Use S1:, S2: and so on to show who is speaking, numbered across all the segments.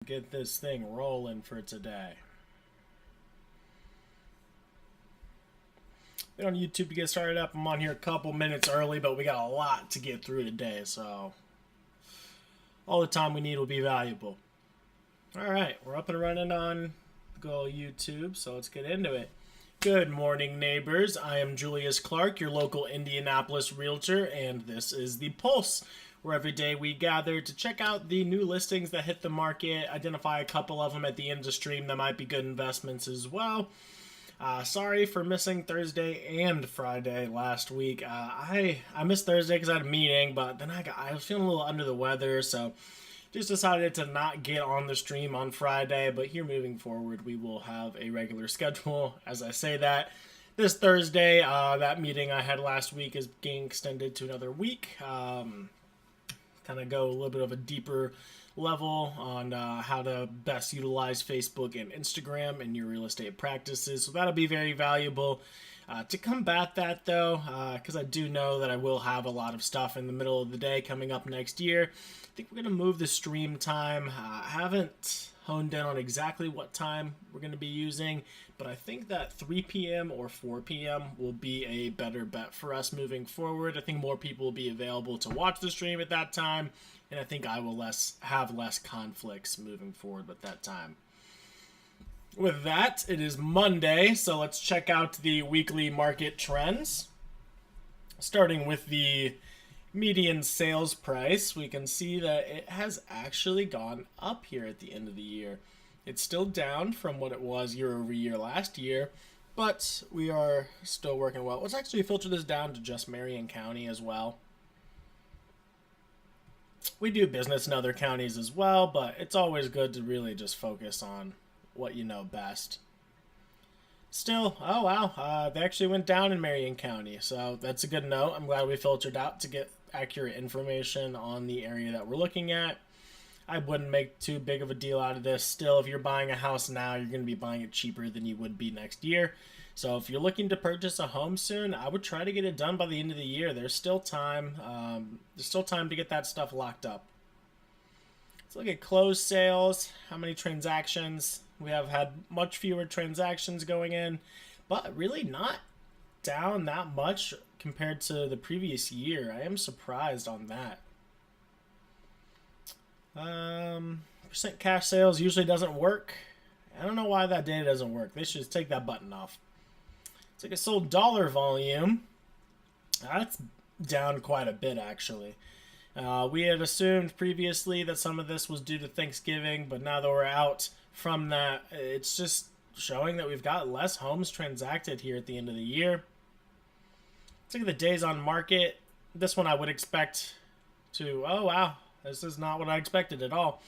S1: Get this thing rolling for today. Been on YouTube to get started up. I'm on here a couple minutes early, but we got a lot to get through today, so all the time we need will be valuable. Alright, we're up and running on good old YouTube, so let's get into it. Good morning, neighbors. I am Julius Clark, your local Indianapolis realtor, and this is The Pulse, where every day we gather to check out the new listings that hit the market, identify a couple of them at the end of the stream that might be good investments as well. Sorry for missing Thursday and Friday last week. I missed Thursday because I had a meeting, but then I was feeling a little under the weather, so just decided to not get on the stream on Friday. But here moving forward, we will have a regular schedule. As I say that, this Thursday, that meeting I had last week is getting extended to another week. Kind of go a little bit of a deeper level on how to best utilize Facebook and Instagram in your real estate practices. So that'll be very valuable. To combat that, though, because I do know that I will have a lot of stuff in the middle of the day coming up next year, I think we're going to move the stream time. I haven't honed in on exactly what time we're going to be using, but I think that 3 p.m. or 4 p.m. will be a better bet for us moving forward. I think more people will be available to watch the stream at that time, and I think I will have less conflicts moving forward with that time. With that, it is Monday, so let's check out the weekly market trends. Starting with the median sales price, we can see that it has actually gone up here at the end of the year. It's still down from what it was year over year last year, but we are still working well. Let's actually filter this down to just Marion County as well. We do business in other counties as well, but it's always good to really just focus on what you know best. Still, oh wow, they actually went down in Marion County, so that's a good note. I'm glad we filtered out to get accurate information on the area that we're looking at. I wouldn't make too big of a deal out of this. Still, if you're buying a house now, you're going to be buying it cheaper than you would be next year. So if you're looking to purchase a home soon, I would try to get it done by the end of the year. There's still time. There's still time to get that stuff locked up. Let's look at closed sales. How many transactions? We have had much fewer transactions going in, but really not down that much compared to the previous year. I am surprised on that. Percent cash sales usually doesn't work. I don't know why that data doesn't work. They should take that button off. It's like a sold dollar volume. That's down quite a bit, actually. We had assumed previously that some of this was due to Thanksgiving, but now that we're out from that, it's just showing that we've got less homes transacted here at the end of the year. Let's look at the days on market. This one I would expect to, oh wow, this is not what I expected at all.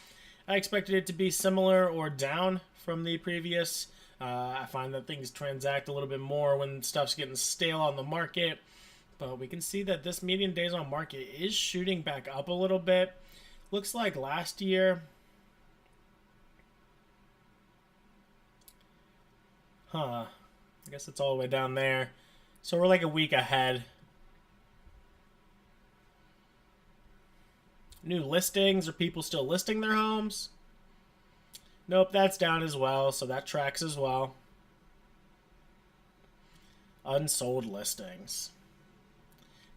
S1: I expected it to be similar or down from the previous. I find that things transact a little bit more when stuff's getting stale on the market. But we can see that this median days on market is shooting back up a little bit. Looks like last year. I guess it's all the way down there. So we're like a week ahead. New listings. Are people still listing their homes? Nope, that's down as well, so that tracks as well. Unsold listings.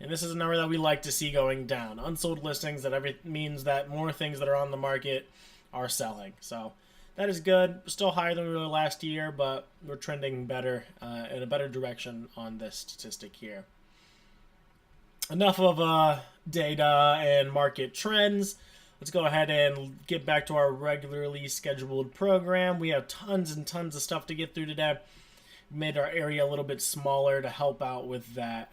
S1: And this is a number that we like to see going down. Unsold listings, that means that more things that are on the market are selling. So that is good. Still higher than we were last year, but we're trending better in a better direction on this statistic here. Enough of data and market trends. Let's go ahead and get back to our regularly scheduled program. We have tons and tons of stuff to get through today. We made our area a little bit smaller to help out with that.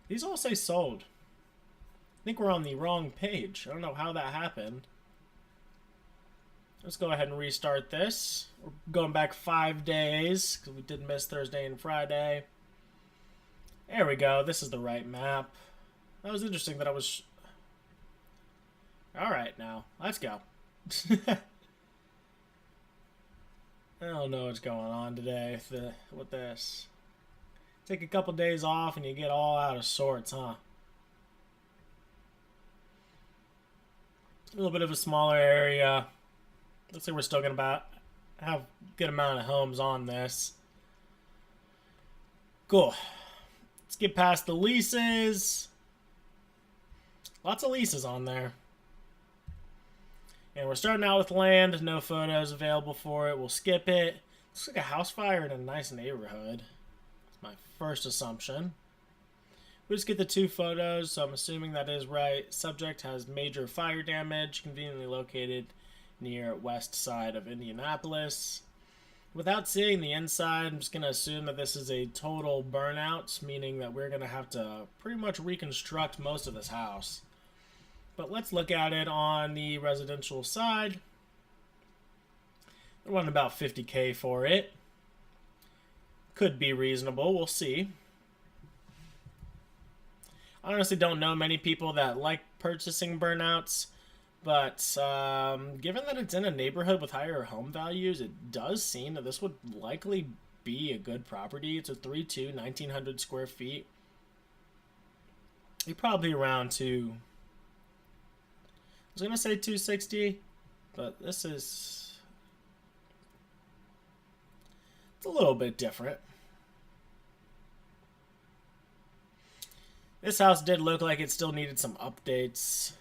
S1: These all say sold. I think we're on the wrong page. I don't know how that happened. Let's go ahead and restart this. We're going back 5 days because we did miss Thursday and Friday. There we go. This is the right map. That was interesting that I was... Alright, now. Let's go. I don't know what's going on today with this. Take a couple days off and you get all out of sorts, huh? A little bit of a smaller area. Looks like we're still going to have a good amount of homes on this. Cool. Let's get past the leases. Lots of leases on there. And we're starting out with land. No photos available for it. We'll skip it. Looks like a house fire in a nice neighborhood. That's my first assumption. We just get the 2 photos, so I'm assuming that is right. Subject has major fire damage, conveniently located near west side of Indianapolis. Without seeing the inside, I'm just going to assume that this is a total burnout, meaning that we're going to have to pretty much reconstruct most of this house. But let's look at it on the residential side. They're wanting about $50K for it. Could be reasonable, we'll see. I honestly don't know many people that like purchasing burnouts, but given that it's in a neighborhood with higher home values, it does seem that this would likely be a good property. It's a 3.2, 1,900 square feet. You're probably around I was going to say 260, but this is... it's a little bit different. This house did look like it still needed some updates.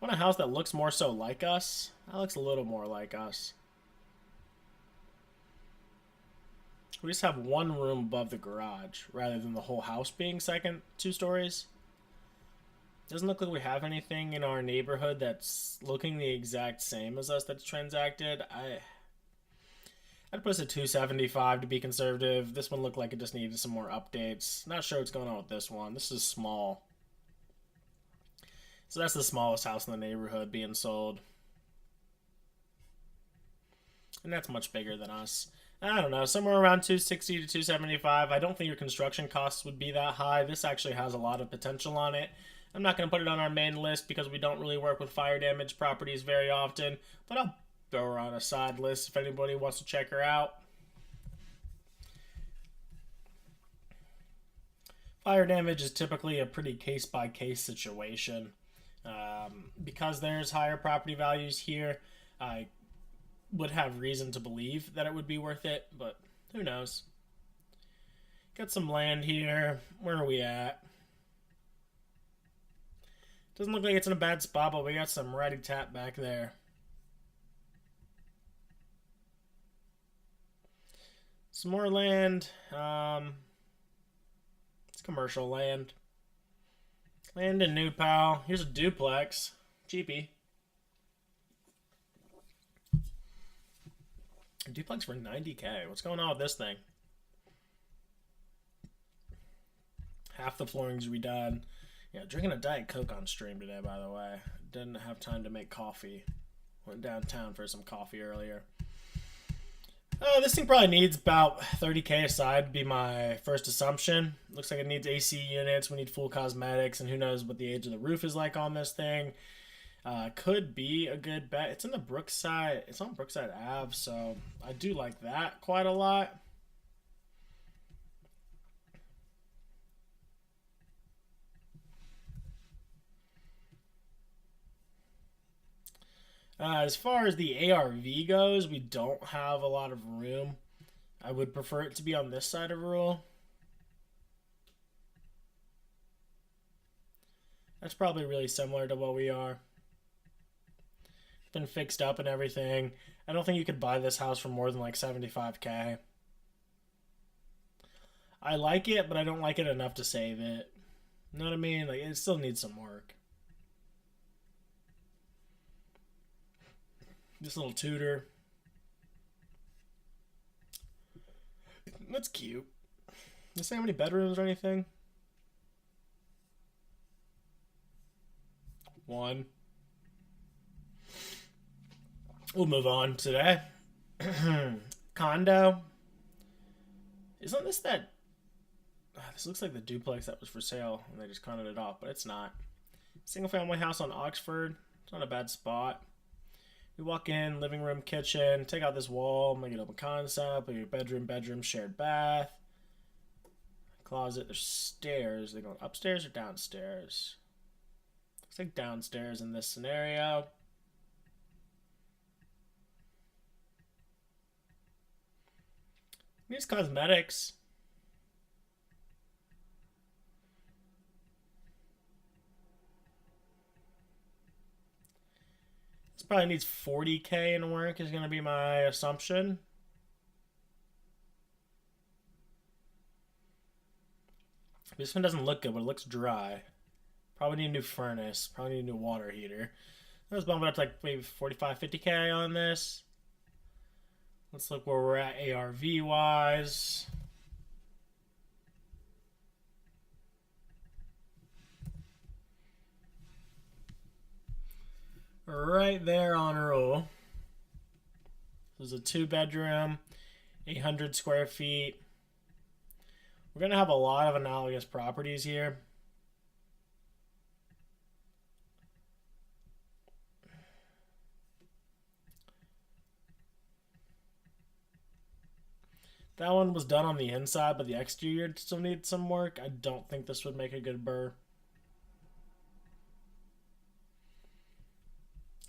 S1: Want a house that looks more so like us? That looks a little more like us. We just have one room above the garage rather than the whole house being 2 stories. Doesn't look like we have anything in our neighborhood that's looking the exact same as us that's transacted. I'd put us at 275 to be conservative. This one looked like it just needed some more updates. Not sure what's going on with this one. This is small. So that's the smallest house in the neighborhood being sold. And that's much bigger than us. I don't know, somewhere around 260 to 275. I don't think your construction costs would be that high. This actually has a lot of potential on it. I'm not going to put it on our main list because we don't really work with fire damage properties very often. But I'll throw her on a side list if anybody wants to check her out. Fire damage is typically a pretty case-by-case situation. Because there's higher property values here, I would have reason to believe that it would be worth it, but who knows. Got some land here. Where are we at? Doesn't look like it's in a bad spot, but we got some ready tap back there. Some more land. It's commercial land. Land in New Pal. Here's a duplex. Cheapy. A duplex for $90K. What's going on with this thing? Half the flooring's redone. Yeah, drinking a Diet Coke on stream today, by the way. Didn't have time to make coffee. Went downtown for some coffee earlier. This thing probably needs about $30K aside, would be my first assumption. Looks like it needs AC units, we need full cosmetics, and who knows what the age of the roof is like on this thing. Could be a good bet. It's in the Brookside, it's on Brookside Ave, so I do like that quite a lot. As far as the ARV goes, we don't have a lot of room. I would prefer it to be on this side of rural. That's probably really similar to what we are. It's been fixed up and everything. I don't think you could buy this house for more than like $75K. I like it, but I don't like it enough to save it. You know what I mean? Like, it still needs some work. This little Tudor. That's cute. Does it say how many bedrooms or anything? 1. We'll move on today. Condo. Isn't this that... this looks like the duplex that was for sale and they just counted it off, but it's not. Single family house on Oxford. It's not a bad spot. We walk in, living room, kitchen, take out this wall, make it open concept, put your bedroom, shared bath. closet. There's stairs. They're going upstairs or downstairs? Looks like downstairs in this scenario. These cosmetics. This probably needs 40K in work is going to be my assumption. This one doesn't look good, but it looks dry. Probably need a new furnace. Probably need a new water heater. Let's bump it up to like maybe 45, 50K on this. Let's look where we're at ARV wise. Right there on roll. This is a 2-bedroom, 800 square feet. We're going to have a lot of analogous properties here. That one was done on the inside, but the exterior still needs some work. I don't think this would make a good burr.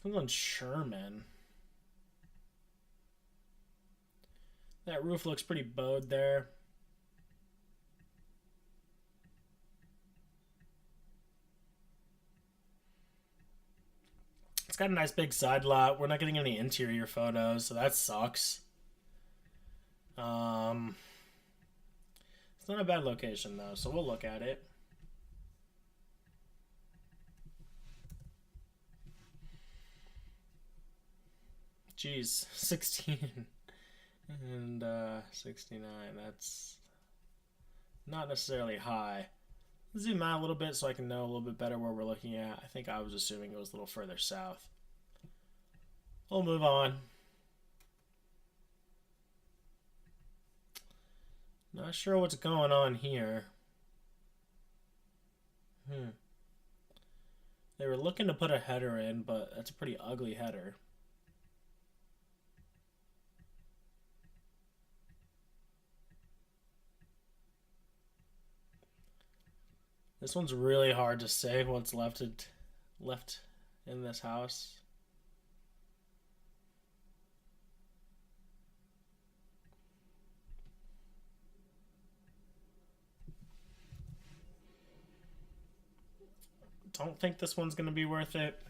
S1: Comes on Sherman. That roof looks pretty bowed there. It's got a nice big side lot. We're not getting any interior photos, so that sucks. It's not a bad location though, so we'll look at it. Jeez, 16 and 69. That's not necessarily high. Zoom out a little bit so I can know a little bit better where we're looking at. I think I was assuming it was a little further south. We'll move on. Not sure what's going on here. They were looking to put a header in, but that's a pretty ugly header. This one's really hard to say what's left in this house. Don't think this one's going to be worth it.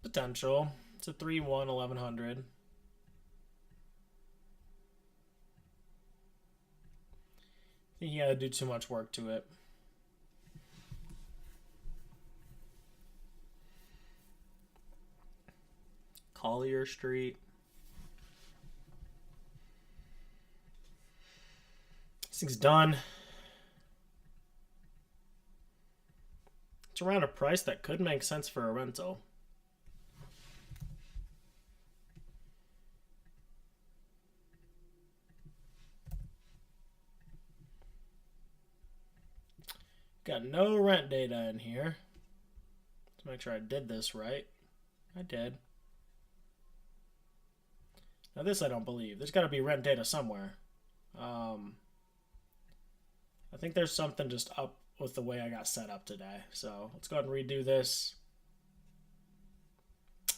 S1: Potential. It's a 3-1, 1100. I think you gotta do too much work to it. Collier Street. This thing's done. It's around a price that could make sense for a rental. Got no rent data in here. Let's make sure I did this right. I did. Now this I don't believe. There's got to be rent data somewhere. I think there's something just up with the way I got set up today. So let's go ahead and redo this.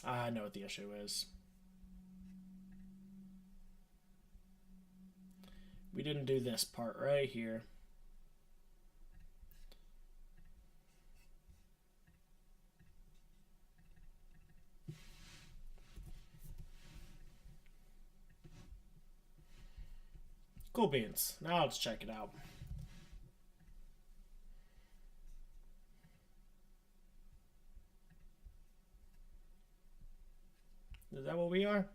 S1: I know what the issue is. We didn't do this part right here. Cool beans. Now let's check it out. Is that what we are?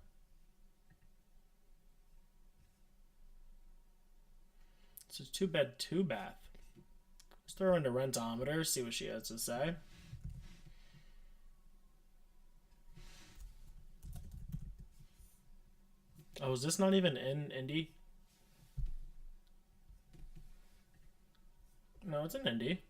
S1: It's a 2-bed, 2-bath. Let's throw her into Rentometer, see what she has to say. Oh, is this not even in Indy? No, it's in Indy.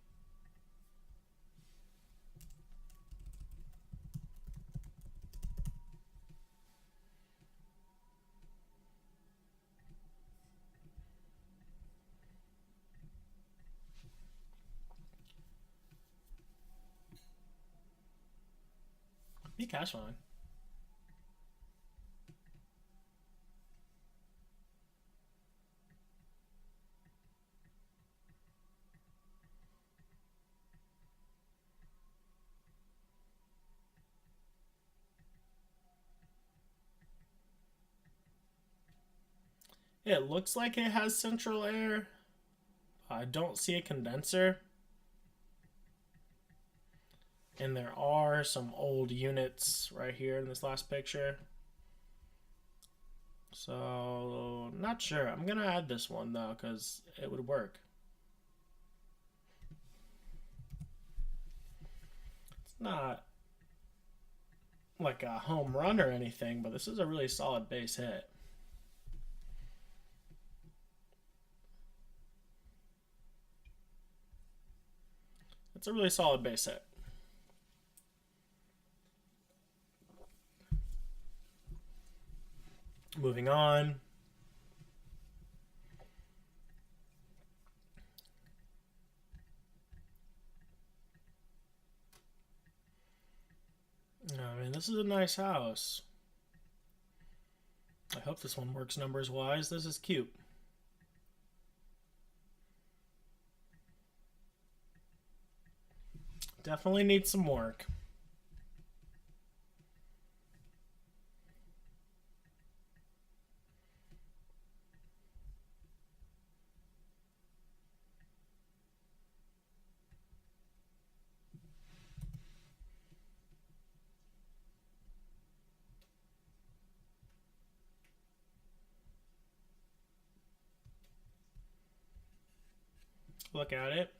S1: Be cash flowing. It looks like it has central air. I don't see a condenser. And there are some old units right here in this last picture. So, not sure. I'm going to add this one though, because it would work. It's not like a home run or anything, but this is a really solid base hit. It's a really solid base hit. Moving on. I mean, this is a nice house. I hope this one works numbers wise. This is cute. Definitely needs some work. Look at it.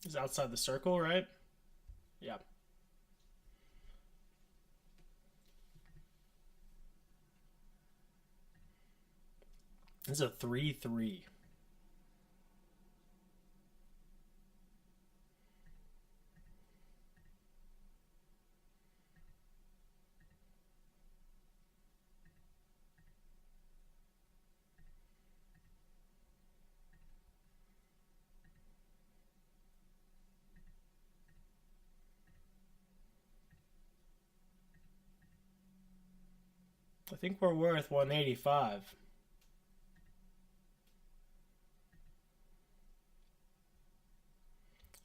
S1: It's outside the circle, right? Yeah. This is a 3-3. I think we're worth 185.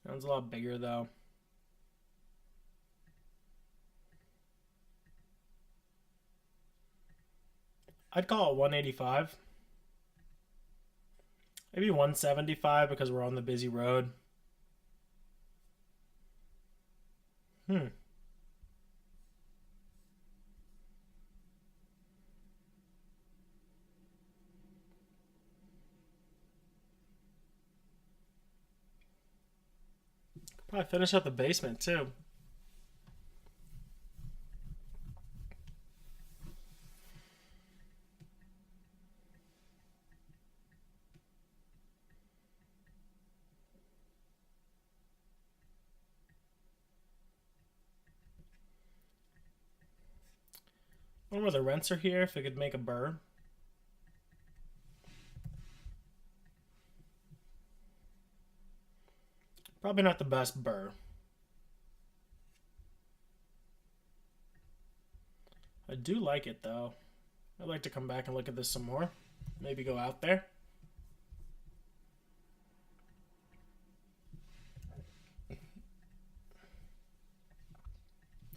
S1: That one's a lot bigger though. I'd call it 185. Maybe 175 because we're on the busy road. Hmm. Probably finish up the basement too. I wonder where the rents are here, if it could make a burr. Probably not the best burr. I do like it though. I'd like to come back and look at this some more. Maybe go out there.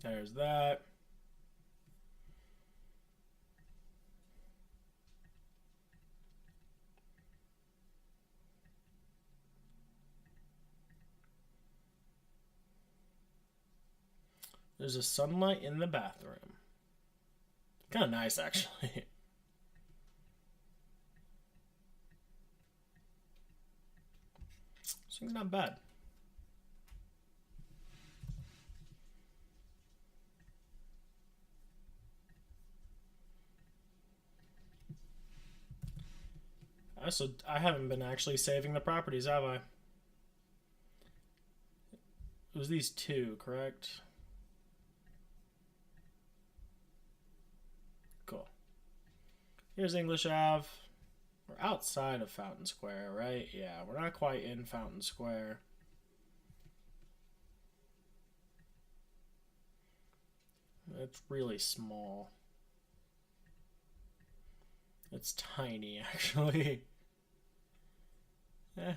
S1: There's that. There's a sunlight in the bathroom. Kind of nice, actually. This thing's not bad. I haven't been actually saving the properties, have I? It was these two, correct? Here's English Ave. We're outside of Fountain Square, right? Yeah, we're not quite in Fountain Square. It's really small. It's tiny, actually. Eh.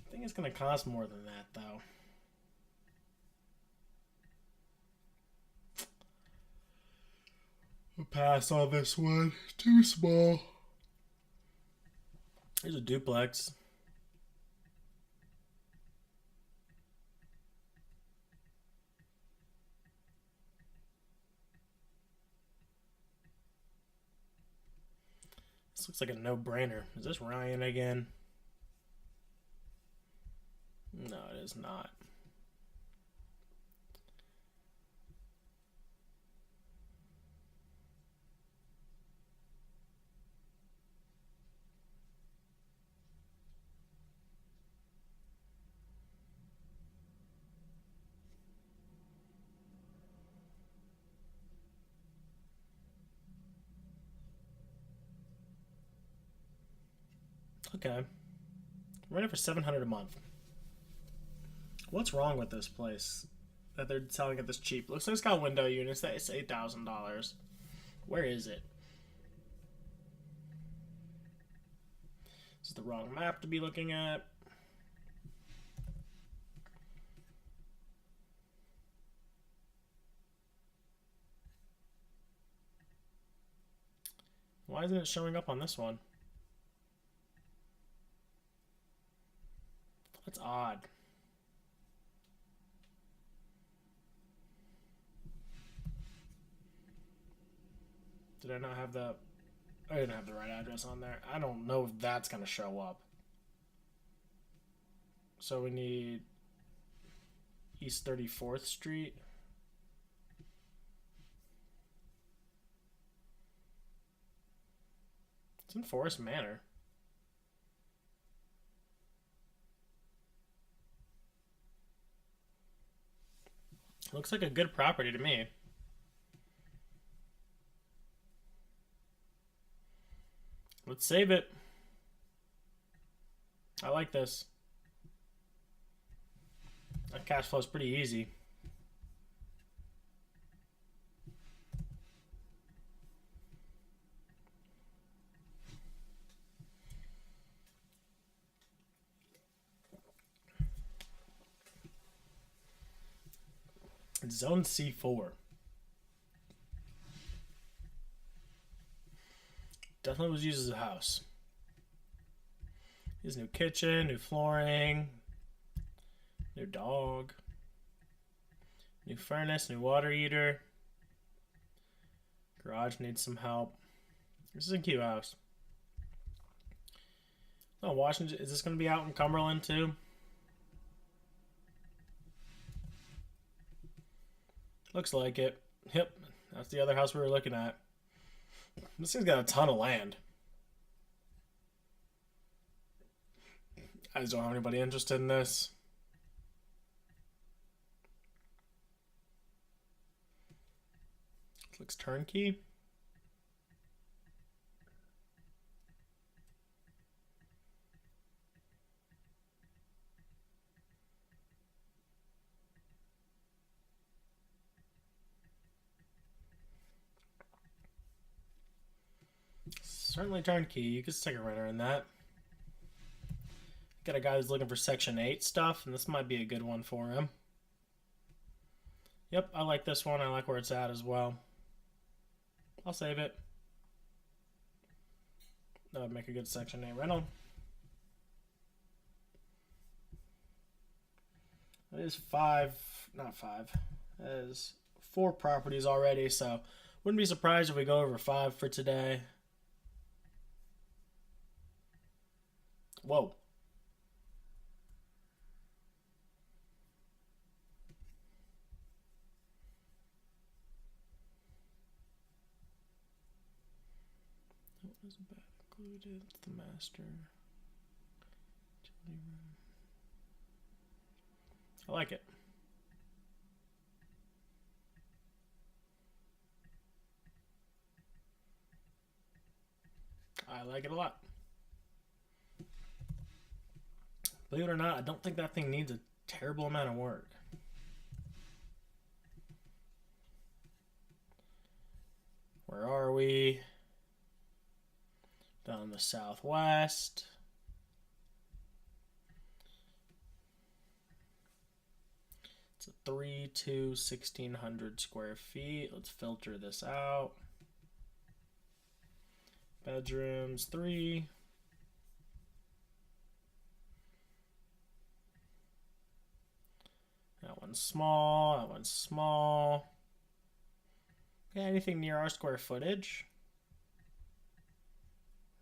S1: I think it's gonna cost more than that, though. I'll pass on this one. Too small. Here's a duplex. This looks like a no-brainer. Is this Ryan again? No, it is not. Okay. Renting for $700 a month. What's wrong with this place that they're selling it this cheap? Looks like it's got window units. That it's $8,000. Where is it? This is the wrong map to be looking at. Why isn't it showing up on this one? That's odd. Did I not have the... I didn't have the right address on there. I don't know if that's going to show up. So we need East 34th Street. It's in Forest Manor. Looks like a good property to me. Let's save it. I like this. That cash flow is pretty easy. It's Zone C4. Definitely was used as a house. His new kitchen, new flooring, new dog, new furnace, new water heater. Garage needs some help. This is a cute house. Oh, Washington. Is this going to be out in Cumberland too? Looks like it. Yep, that's the other house we were looking at. This thing's got a ton of land. I just don't have anybody interested in this. Looks turnkey. Certainly turnkey. You could stick a renter in that. Got a guy who's looking for Section 8 stuff, and this might be a good one for him. Yep, I like this one. I like where it's at as well. I'll save it. That would make a good Section 8 rental. It is not five. It is 4 properties already, so wouldn't be surprised if we go over 5 for today. Whoa. What was that included? The master. Utility room. I like it. I like it a lot. Believe it or not, I don't think that thing needs a terrible amount of work. Where are we? Down in the southwest. It's a 1,600 square feet. Let's filter this out. Bedrooms, 3. That one's small. That one's small. Okay, anything near our square footage?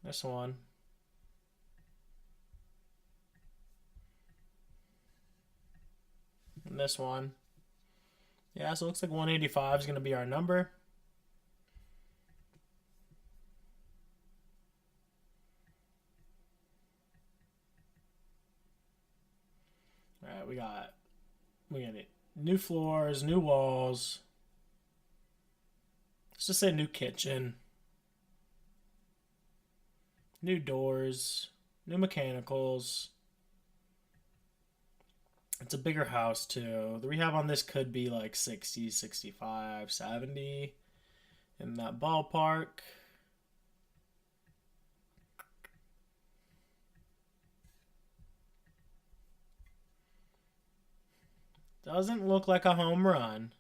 S1: This one. And this one. Yeah, so it looks like 185 is going to be our number. All right, we got it. New floors, new walls. Let's just say new kitchen. New doors, new mechanicals. It's a bigger house too. The rehab on this could be like 60, 65, 70 in that ballpark. Doesn't look like a home run.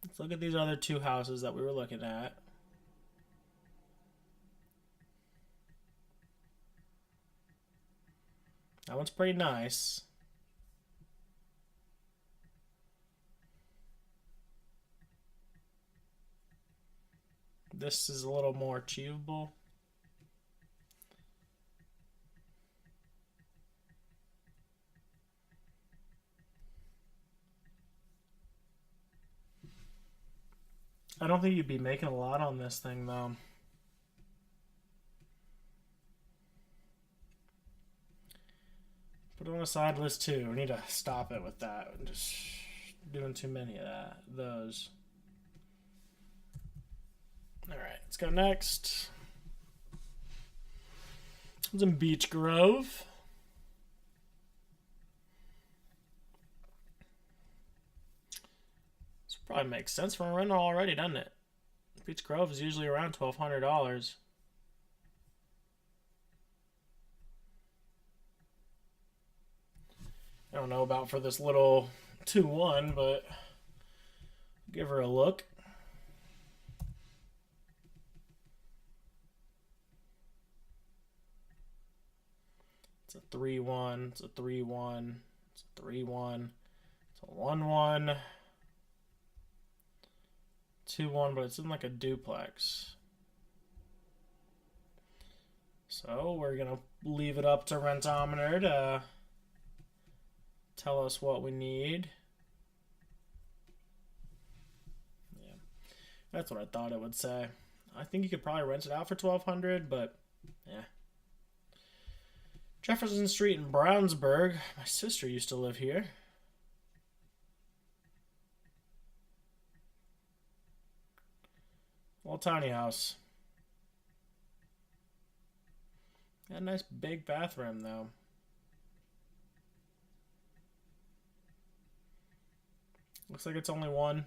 S1: Let's look at these other two houses that we were looking at. That one's pretty nice. This is a little more achievable. I don't think you'd be making a lot on this thing though. Put it on a side list too. We need to stop it with that. We're just doing too many of those. All right, let's go next. It's in Beech Grove. This probably makes sense for a rental already, doesn't it? Beech Grove is usually around $1,200. I don't know about for this little 2-1, but give her a look. It's a 3-1. It's a 3-1. It's a 3-1. It's a 1-1. 2-1, but it's in like a duplex. So we're going to leave it up to Rentometer to tell us what we need. Yeah, that's what I thought it would say. I think you could probably rent it out for $1,200, but yeah. Jefferson Street in Brownsburg. My sister used to live here. Little tiny house. Got a nice big bathroom though. Looks like it's only one.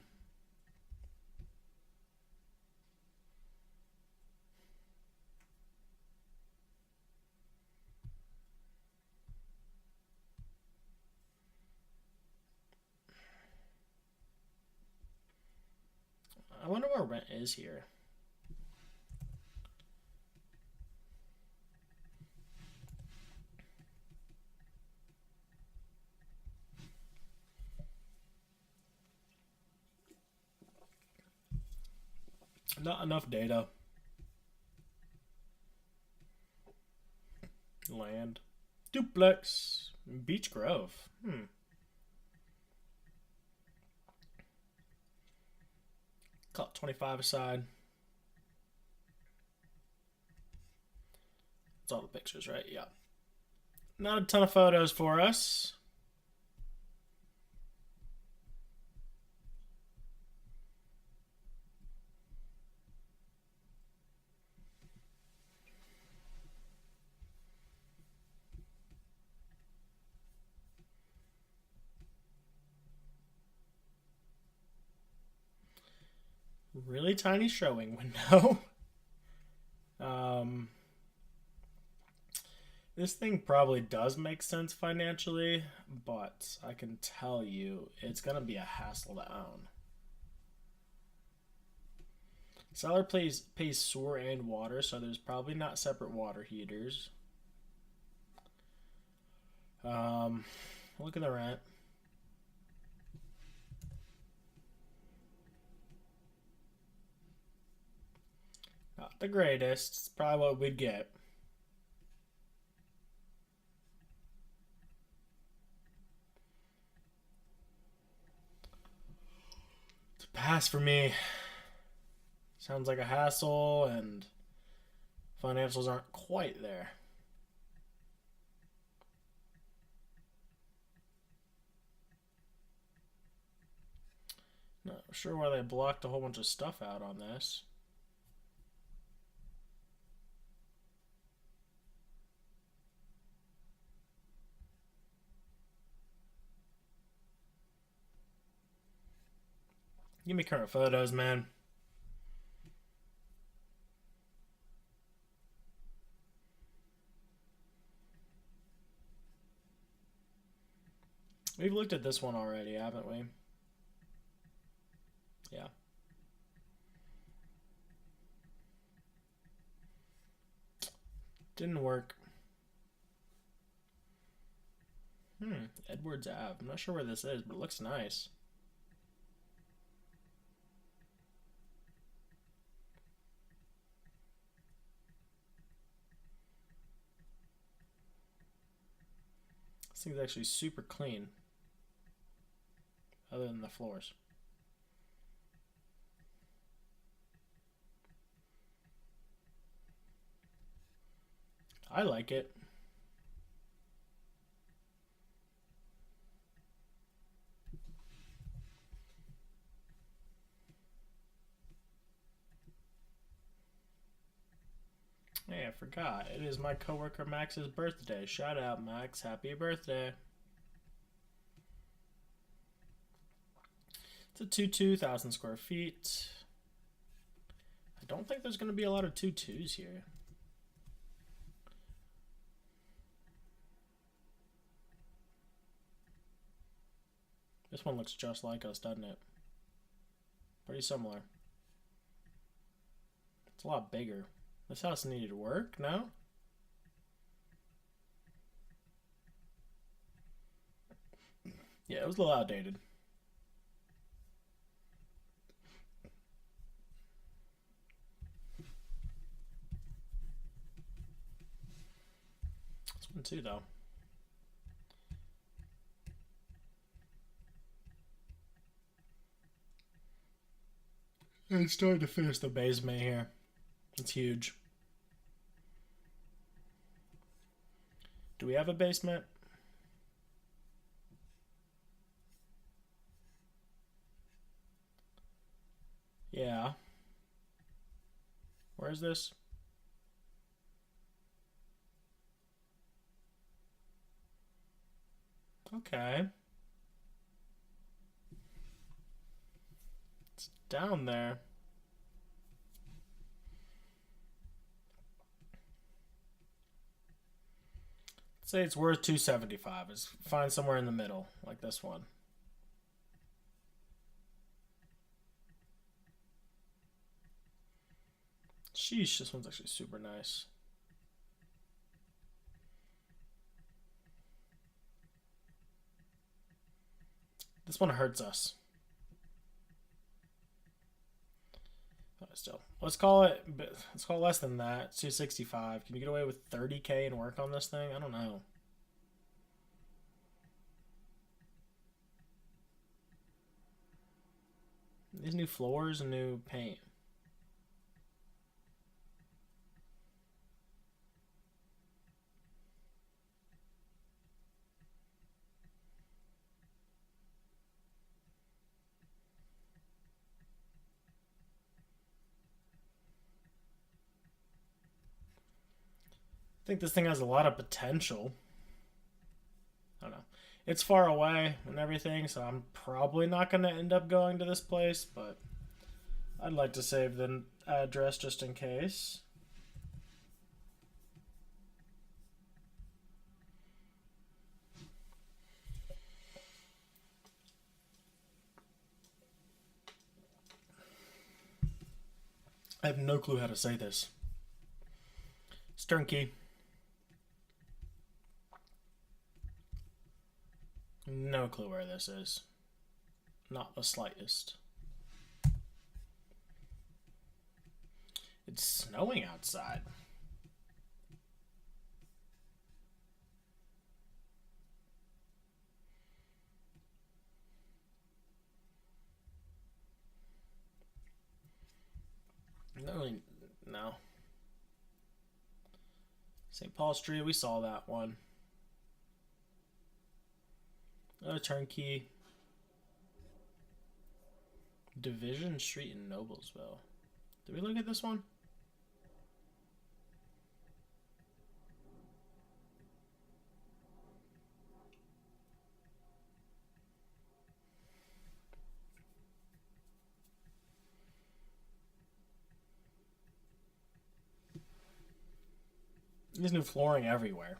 S1: I wonder where rent is here. Not enough data. Land. Duplex. Beech Grove. Cut 25 aside. That's all the pictures, right? Yeah. Not a ton of photos for us. really tiny showing window. um, this thing probably does make sense financially, but I can tell you it's going to be a hassle to own. Seller pays sewer and water, so there's probably not separate water heaters. Look at the rent. Not the greatest. It's probably what we'd get. It's a pass for me. Sounds like a hassle, and financials aren't quite there. Not sure why they blocked a whole bunch of stuff out on this. Give me current photos, man. We've looked at this one already, haven't we? Yeah. Didn't work. Edwards Ave. I'm not sure where this is, but it looks nice. This thing's actually super clean, other than the floors. I like it. Hey, I forgot. It is my coworker Max's birthday. Shout out, Max. Happy birthday. It's a 2,000 square feet. I don't think there's going to be a lot of 2s here. This one looks just like us, doesn't it? Pretty similar. It's a lot bigger. This house needed work, no? Yeah, it was a little outdated. This one too, though. It's starting to finish the basement here. It's huge. Do we have a basement? Yeah. Where is this? Okay. It's down there. Say it's worth 275. Let's find somewhere in the middle, like this one. Sheesh, this one's actually super nice. This one hurts us. Still, let's call it less than that. 265. Can you get away with 30K and work on this thing? I don't know. These new floors and new paint. I think this thing has a lot of potential. I don't know. It's far away and everything, so I'm probably not going to end up going to this place, but I'd like to save the address just in case. I have no clue how to say this. Stern key. No clue where this is. Not the slightest. It's snowing outside. No. St. Paul Street, we saw that one. Another turnkey. Division Street in Noblesville. Did we look at this one? There's new flooring everywhere.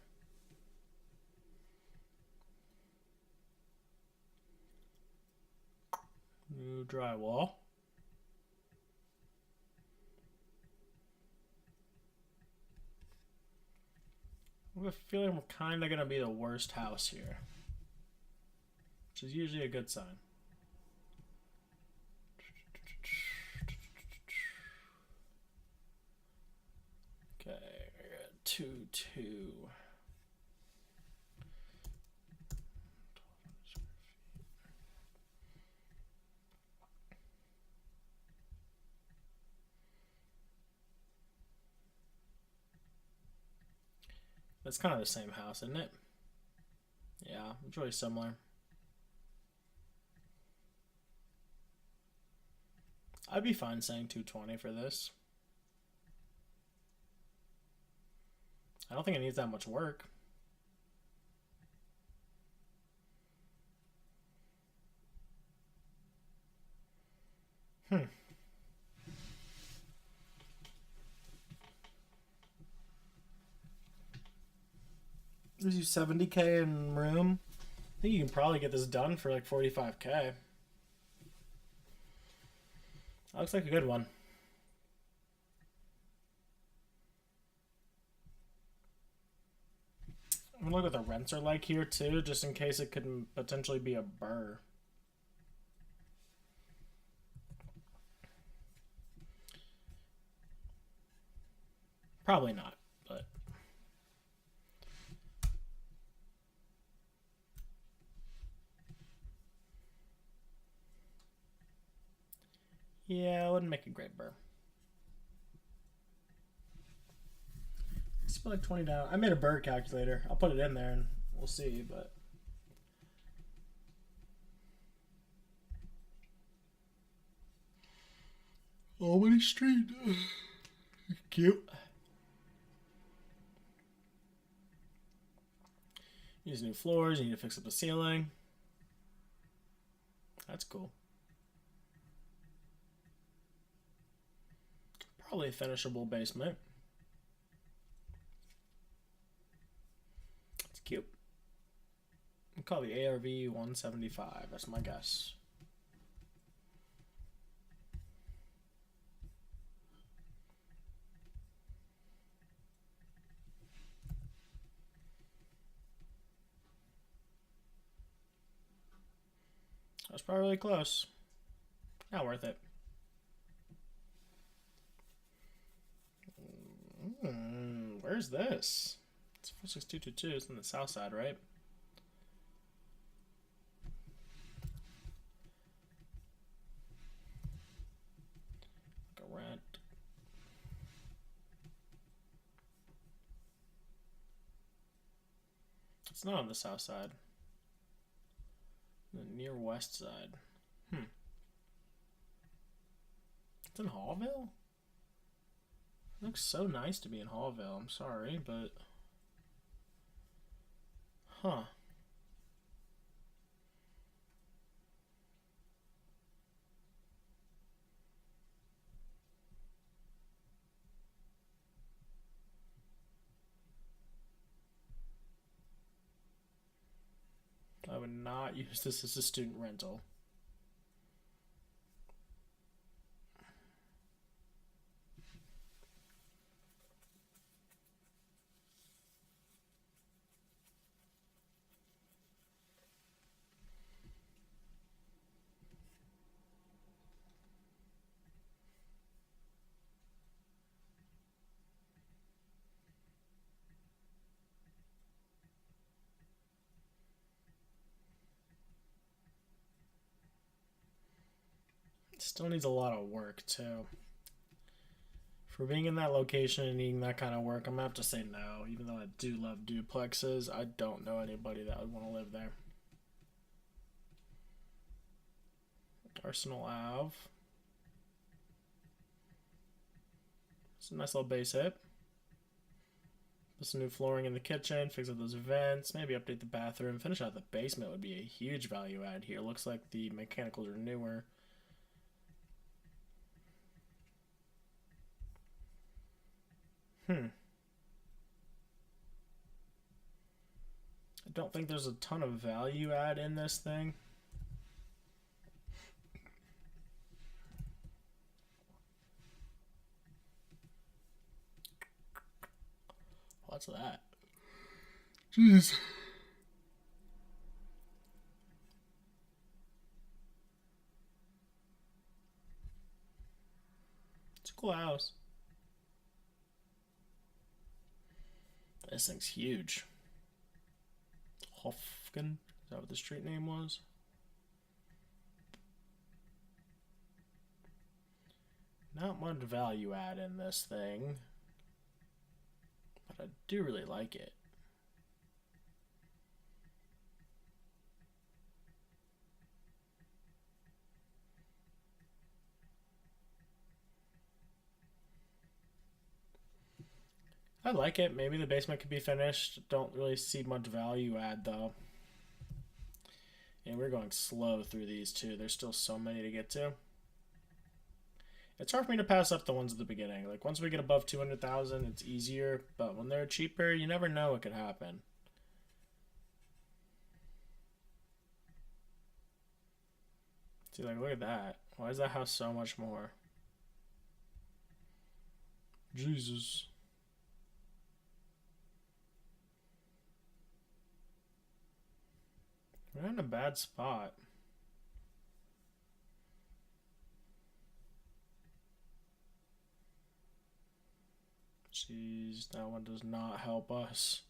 S1: New drywall. I have a feeling we're kind of going to be the worst house here, which is usually a good sign. Okay, we're at 2-2. It's kind of the same house, isn't it? Yeah, it's really similar. I'd be fine saying 220 for this. I don't think it needs that much work. Gives you 70K in room. I think you can probably get this done for like 45K. That looks like a good one. I'm gonna look what the rents are like here too, just in case it could potentially be a burr. Probably not, but yeah, it wouldn't make a great burr. Let's put like 20 down. I made a burr calculator. I'll put it in there and we'll see, but Albany Street. Cute. Use new floors. You need to fix up the ceiling. That's cool. Probably a finishable basement. It's cute. I'll call the ARV 175. That's my guess. That's probably really close. Not worth it. Where's this? It's 46222. It's on the south side, right? Like a rent. It's not on the south side. The near west side. It's in Hallville? It looks so nice to be in Hallville. I'm sorry, but... Huh. would not use this as a student rental. Still needs a lot of work too. For being in that location and needing that kind of work, I'm gonna have to say no. Even though I do love duplexes, I don't know anybody that would want to live there. Arsenal Ave. It's a nice little base hit. Put some new flooring in the kitchen, fix up those vents, maybe update the bathroom, finish out the basement would be a huge value add here. Looks like the mechanicals are newer. I don't think there's a ton of value add in this thing. What's that? Jeez. It's a cool house. This thing's huge. Hofken? Is that what the street name was? Not much value add in this thing, but I do really like it. I like it. Maybe the basement could be finished. Don't really see much value add though. And we're going slow through these too. There's still so many to get to. It's hard for me to pass up the ones at the beginning. Like once we get above 200,000, it's easier. But when they're cheaper, you never know what could happen. See, like look at that. Why is that house so much more? Jesus. We're in a bad spot. Jeez, that one does not help us.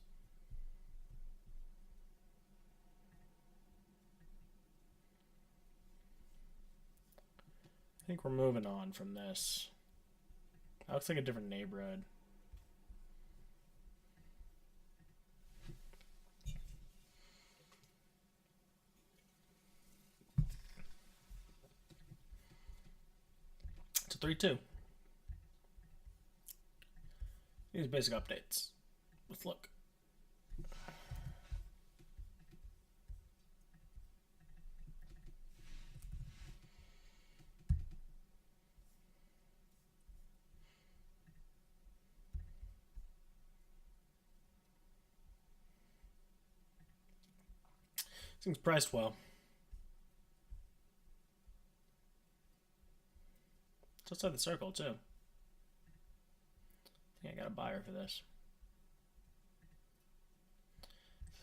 S1: I think we're moving on from this. That looks like a different neighborhood. It's a 3-2. These basic updates. Let's look. This thing's priced well. It's outside the circle too. I think I got a buyer for this.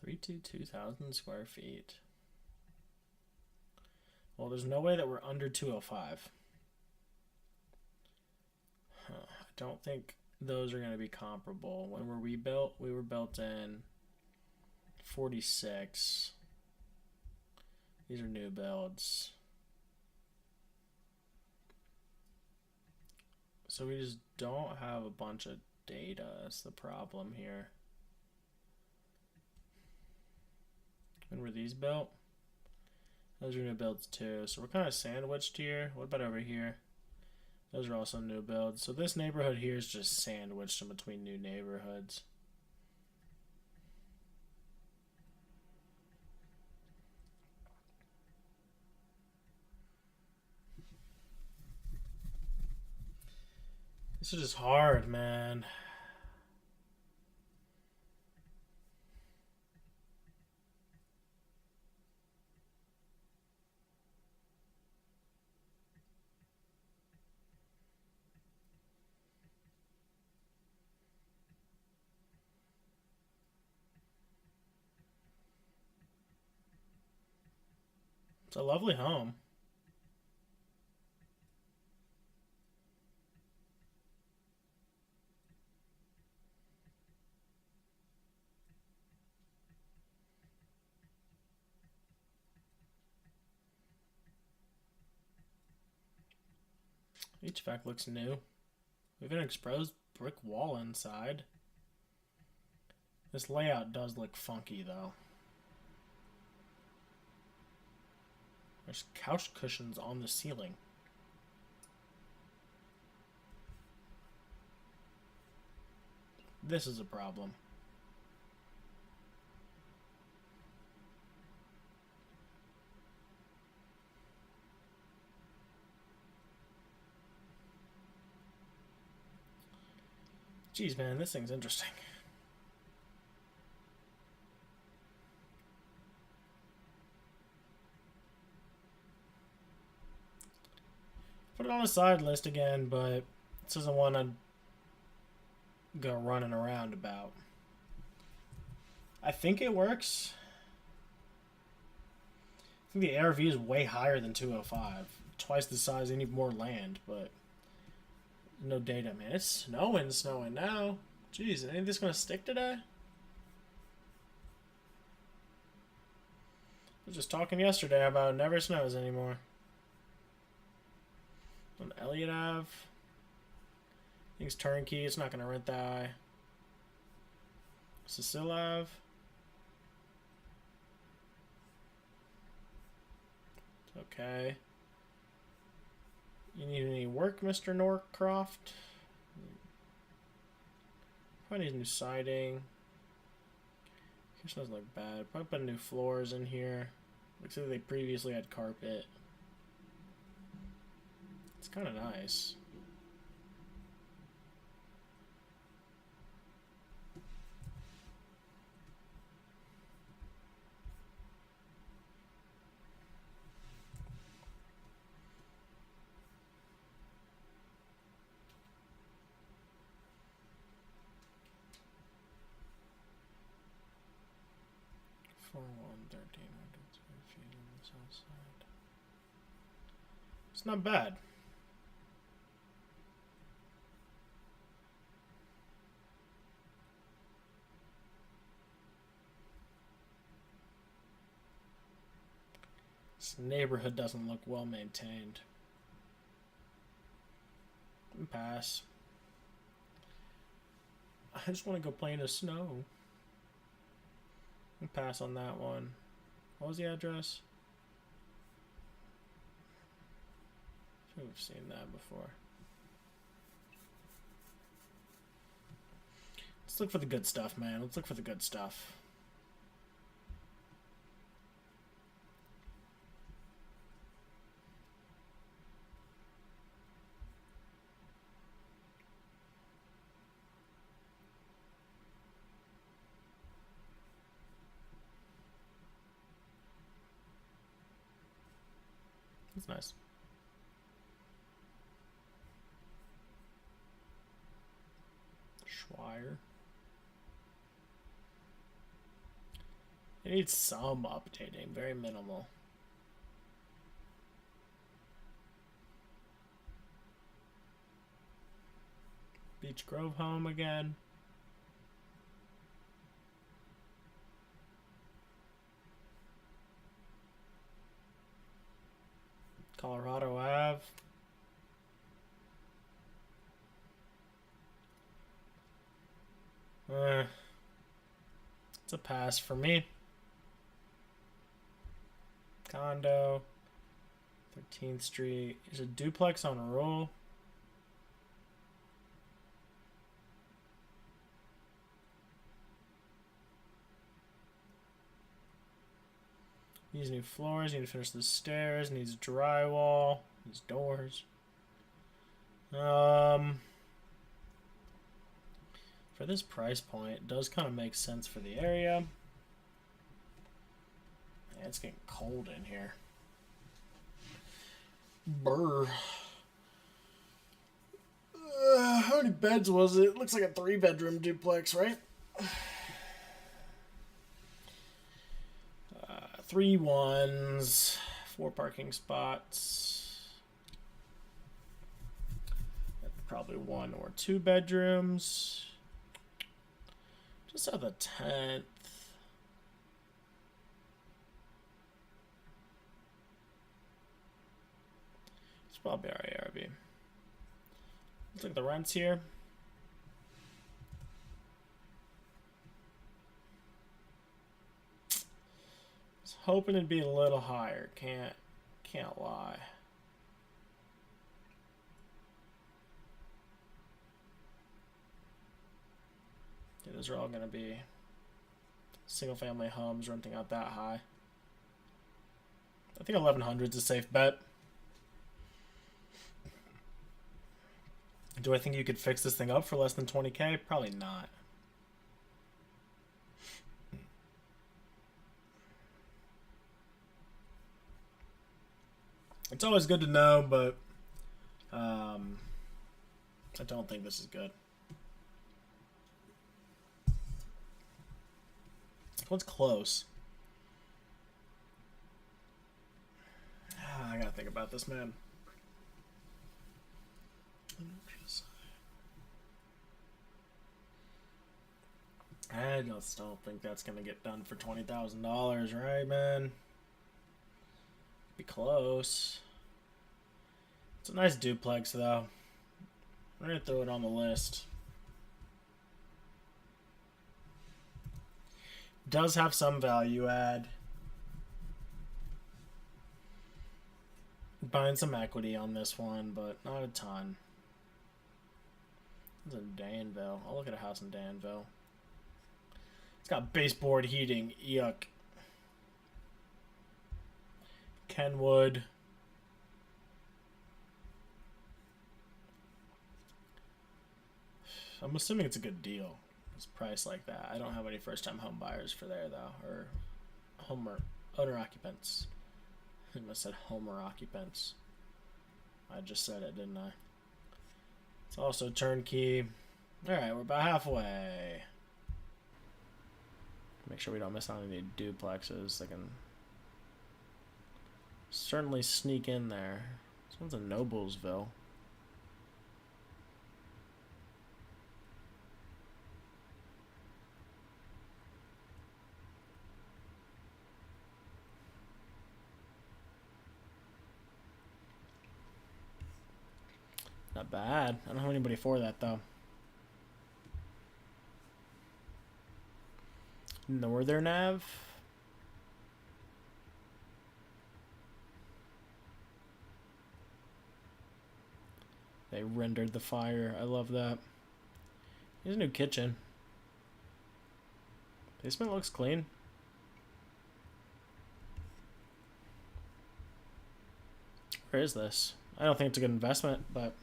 S1: 2,000 square feet. Well, there's no way that we're under 205. I don't think those are going to be comparable. When were we built? We were built in 46. These are new builds. So we just don't have a bunch of data. That's the problem here. When were these built? Those are new builds too. So we're kind of sandwiched here. What about over here? Those are also new builds. So this neighborhood here is just sandwiched in between new neighborhoods. This is just hard, man. It's a lovely home. HVAC looks new. We have an exposed brick wall inside. This layout does look funky, though. There's couch cushions on the ceiling. This is a problem. Jeez, man, this thing's interesting. Put it on the side list again, but this isn't one I'd go running around about. I think it works. I think the ARV is way higher than 205. Twice the size, they need more land, but no data, man. It's snowing now. Jeez, ain't this gonna stick today? I was just talking yesterday about it never snows anymore. On Elliott Ave. Things turnkey. It's not going to rent that high. Cecil Ave. Okay. You need any work, Mr. Norcroft? Probably needs new siding. Kitchen doesn't look bad. Probably put new floors in here. Looks like they previously had carpet. It's kind of nice. For 1,300 square feet on the south side. It's not bad. This neighborhood doesn't look well maintained. Pass. I just want to go play in the snow. Pass on that one. What was the address? I think we've seen that before. Let's look for the good stuff, man. Let's look for the good stuff. That's nice. Schweier. It needs some updating, very minimal. Beach Grove home again. Colorado Ave. It's a pass for me. Condo. 13th Street. Is a duplex on a roll. Needs new floors, need to finish the stairs, needs drywall, needs doors. For this price point, it does kind of make sense for the area. Yeah, it's getting cold in here. Brr. How many beds was it? It looks like a 3-bedroom duplex, right? 3 ones, 4 parking spots. Probably 1 or 2 bedrooms. Just have the 10th. It's probably our ARV. Let's look at the rents here. I was hoping it'd be a little higher. Can't lie. Yeah, those are all going to be single-family homes renting out that high. I think 1100 is a safe bet. Do I think you could fix this thing up for less than 20K? Probably not. It's always good to know, but I don't think this is good. What's close? I gotta think about this, man. I just don't think that's gonna get done for $20,000, right, man? Be close. It's a nice duplex, though. We're gonna throw it on the list. Does have some value add. Buying some equity on this one, but not a ton. It's in Danville. I'll look at a house in Danville. It's got baseboard heating. Yuck. Kenwood. I'm assuming it's a good deal. It's priced like that. I don't have any first-time home buyers for there, though. Or owner occupants. I must have said homer occupants. I just said it, didn't I? It's also turnkey. Alright, we're about halfway. Make sure we don't miss out on any duplexes. They can certainly sneak in there. This one's in Noblesville. Not bad. I don't have anybody for that, though. Northern Ave. They rendered the fire. I love that. Here's a new kitchen. Basement looks clean. Where is this? I don't think it's a good investment, but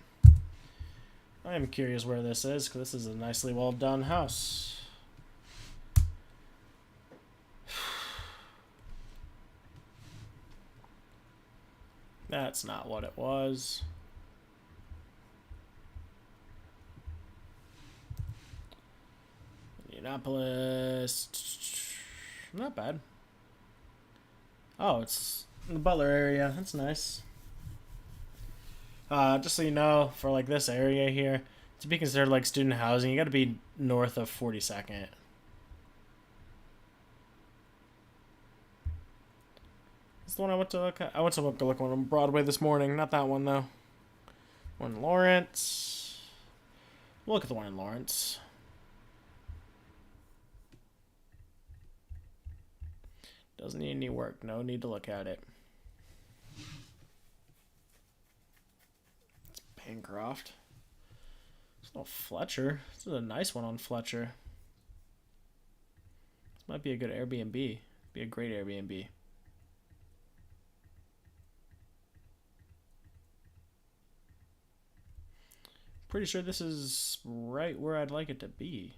S1: I am curious where this is, because this is a nicely well done house. That's not what it was. Indianapolis. Not bad. Oh, it's in the Butler area. That's nice. Just so you know, for like this area here, to be considered like student housing, you got to be north of 42nd. It's the one I went to look at. I went to look one on Broadway this morning. Not that one though. One in Lawrence. We'll look at the one in Lawrence. Doesn't need any work. No need to look at it. Bancroft. It's no Fletcher. This is a nice one on Fletcher. This might be a good Airbnb. Be a great Airbnb. Pretty sure this is right where I'd like it to be.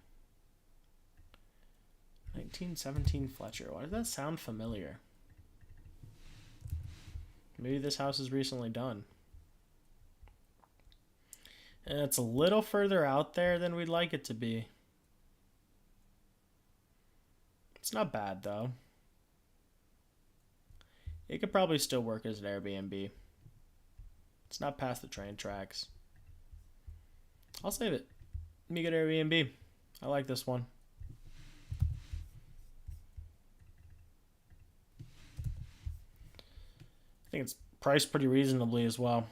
S1: 1917 Fletcher. Why does that sound familiar? Maybe this house is recently done. And it's a little further out there than we'd like it to be. It's not bad, though. It could probably still work as an Airbnb. It's not past the train tracks. I'll save it. Let me get Airbnb. I like this one. I think it's priced pretty reasonably as well.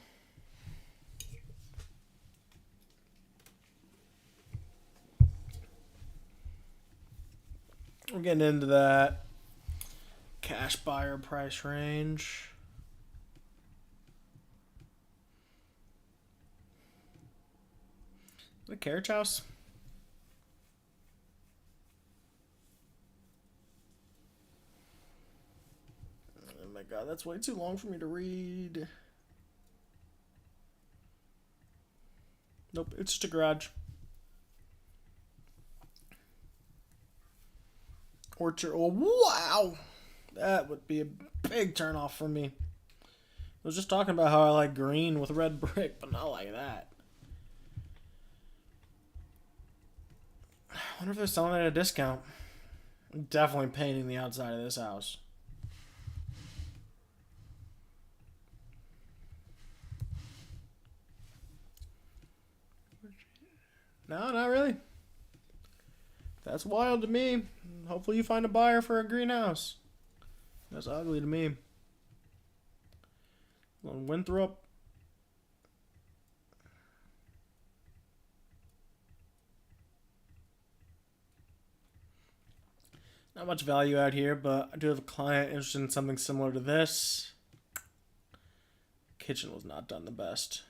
S1: We're getting into that cash buyer price range. The carriage house. Oh my god, that's way too long for me to read. Nope, it's just a garage. Orchard. Oh, wow! That would be a big turnoff for me. I was just talking about how I like green with red brick, but not like that. I wonder if they're selling it at a discount. I'm definitely painting the outside of this house. No, not really. That's wild to me. Hopefully you find a buyer for a greenhouse. That's ugly to me. Winthrop. Not much value out here, but I do have a client interested in something similar to this. Kitchen was not done the best.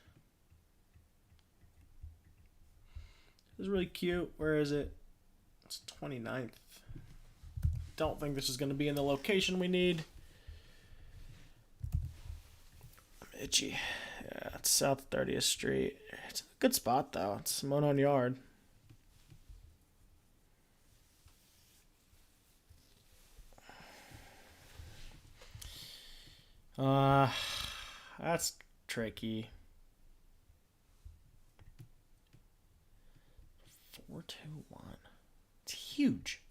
S1: This is really cute. Where is it? It's 29th. Don't think this is going to be in the location we need. I'm itchy. Yeah, it's South 30th Street. It's a good spot, though. It's Monon Yard. That's tricky. 421. It's huge.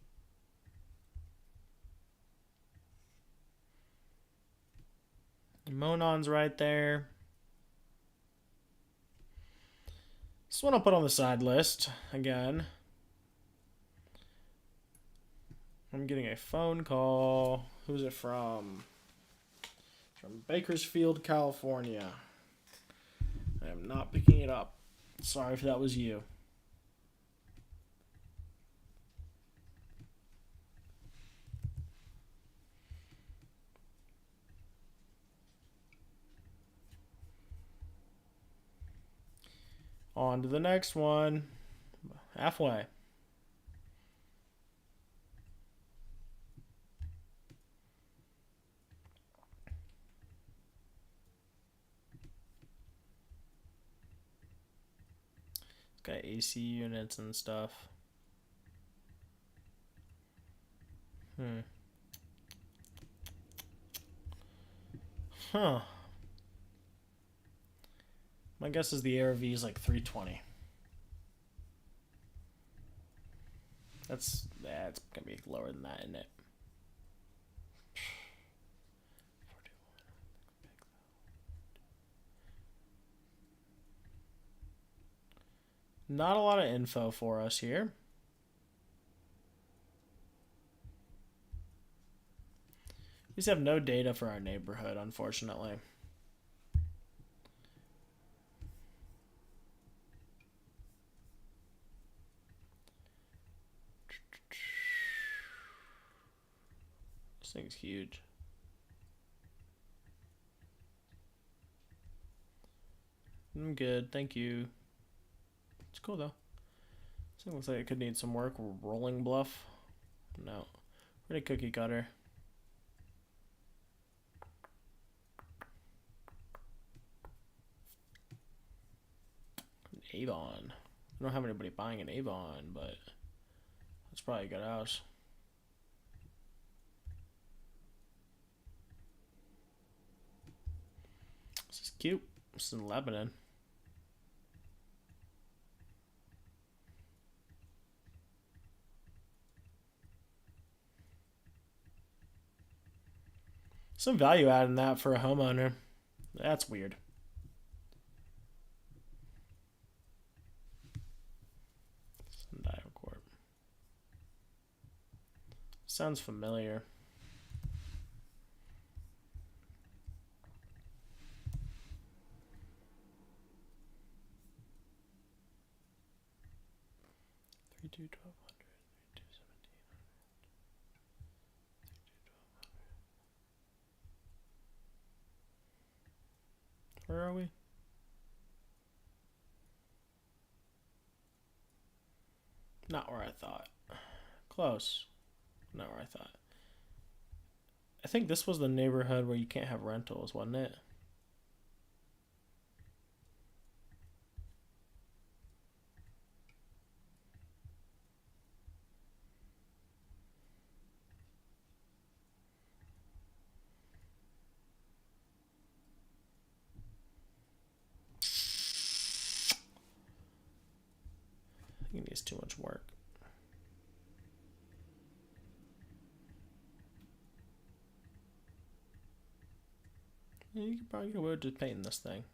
S1: Monon's right there. This one I'll put on the side list again. I'm getting a phone call. Who's it from? From Bakersfield, California. I am not picking it up. Sorry if that was you. On to the next one. Halfway. It's got AC units and stuff. Huh. My guess is the ARV is like 320. That's gonna be lower than that, isn't it? Not a lot of info for us here. We just have no data for our neighborhood, unfortunately. This thing's huge. I'm good, thank you. It's cool though. This thing looks like it could need some work. Rolling bluff. No. Pretty cookie cutter. Avon. I don't have anybody buying an Avon, but that's probably a good house. This is cute. This is in Lebanon. Some value add in that for a homeowner. That's weird. Sundial Corp. Sounds familiar. $32,1200. Where are we? Not where I thought. Close. Not where I thought. I think this was the neighborhood where you can't have rentals, wasn't it? I think it needs too much work. Yeah, you could probably get away with just painting this thing.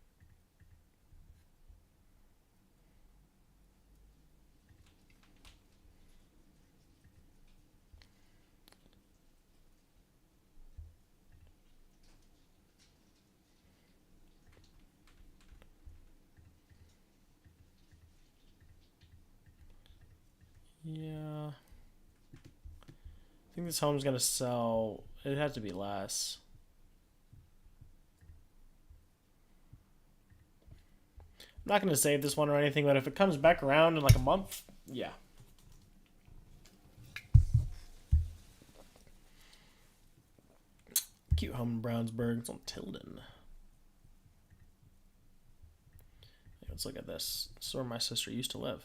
S1: Yeah. I think this home's gonna sell. It has to be less. I'm not gonna save this one or anything, but if it comes back around in like a month, yeah. Cute home in Brownsburg. It's on Tilden. Let's look at this. This is where my sister used to live.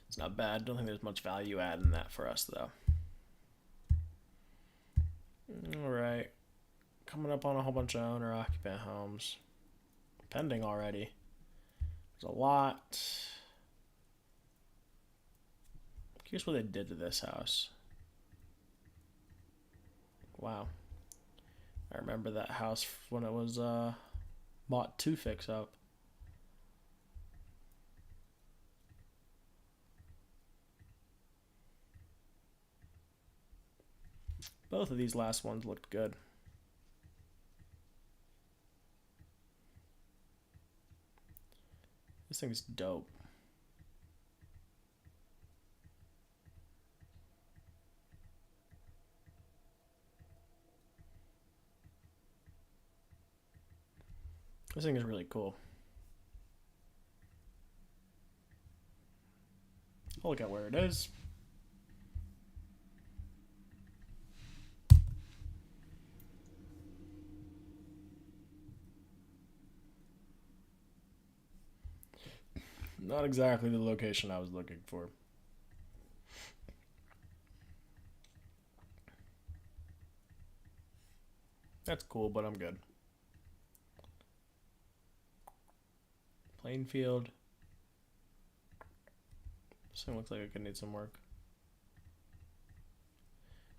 S1: It's not bad. Don't think there's much value add in that for us, though. Alright. Coming up on a whole bunch of owner-occupant homes. Pending already. There's a lot. I'm curious what they did to this house. Wow. I remember that house when it was bought to fix up. Both of these last ones looked good. This thing's dope. This thing is really cool. I'll look at where it is. Not exactly the location I was looking for. That's cool, but I'm good. Plainfield. This thing looks like it could need some work.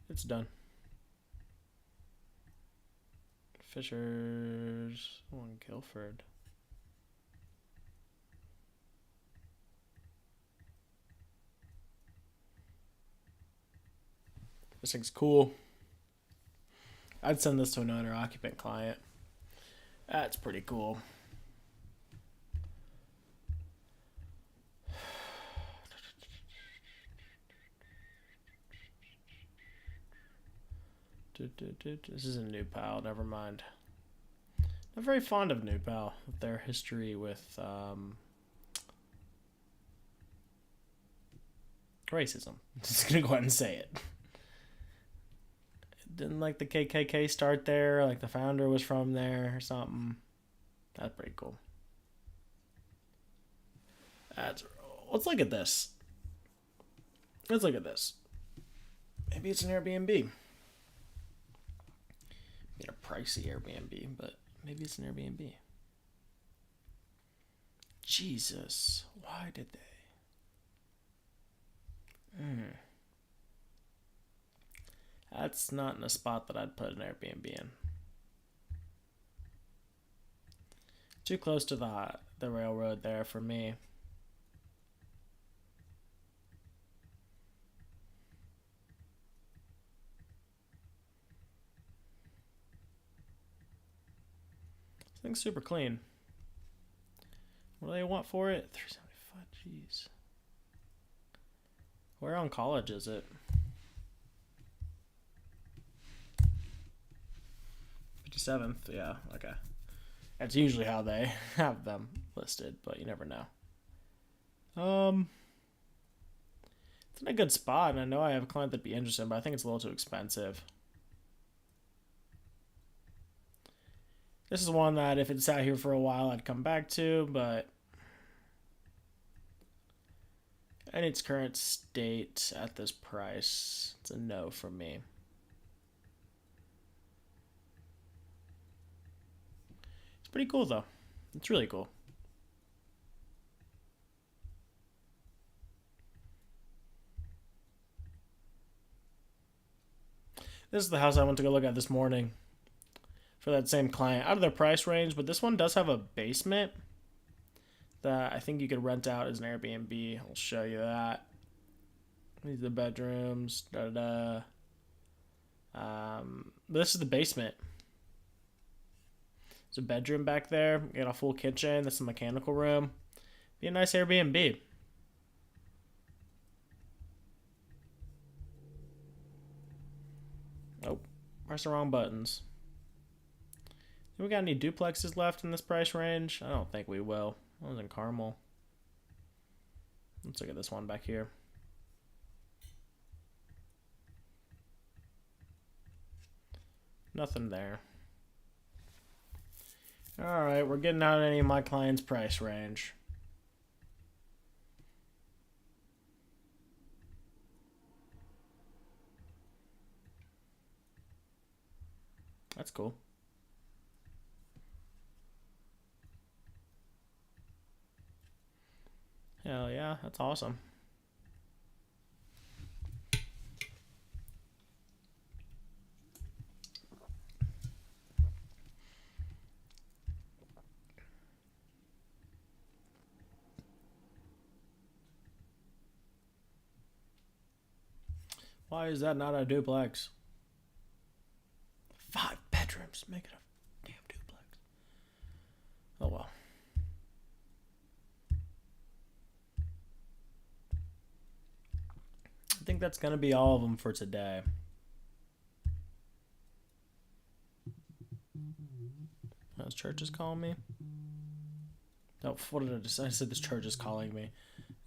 S1: It's done. Fishers. Oh, in Guilford. This thing's cool. I'd send this to an owner-occupant client. That's pretty cool. This is a New Pal. Never mind. Not very fond of New Pal. Their history with racism. Just gonna go ahead and say it. Didn't like the KKK start there? Like the founder was from there or something. That's pretty cool. Let's look at this. Let's look at this. Maybe it's an Airbnb. A pricey Airbnb, but maybe it's an Airbnb. Jesus. Why did they? That's not in a spot that I'd put an Airbnb in. Too close to the railroad there for me. This thing's super clean. What do they want for it? 375. Jeez. Where on College is it? 57th. Yeah. Okay. That's usually how they have them listed, but you never know. It's in a good spot, and I know I have a client that'd be interested, but I think it's a little too expensive. This is one that if it sat here for a while, I'd come back to, but in its current state at this price, it's a no from me. It's pretty cool, though. It's really cool. This is the house I went to go look at this morning for that same client. Out of their price range, but this one does have a basement that I think you could rent out as an Airbnb. I'll show you that. These are the bedrooms. This is the basement. There's a bedroom back there. You got a full kitchen. This is a mechanical room. Be a nice Airbnb. Nope. Press the wrong buttons. Do we got any duplexes left in this price range? I don't think we will. That was in Carmel. Let's look at this one back here. Nothing there. Alright, we're getting out of any of my clients' price range. That's cool. Hell yeah, that's awesome. Why is that not a duplex? 5 bedrooms. Make it a damn duplex. Oh well. I think that's going to be all of them for today. This church is calling me. Oh, what did I decide? I said this church is calling me.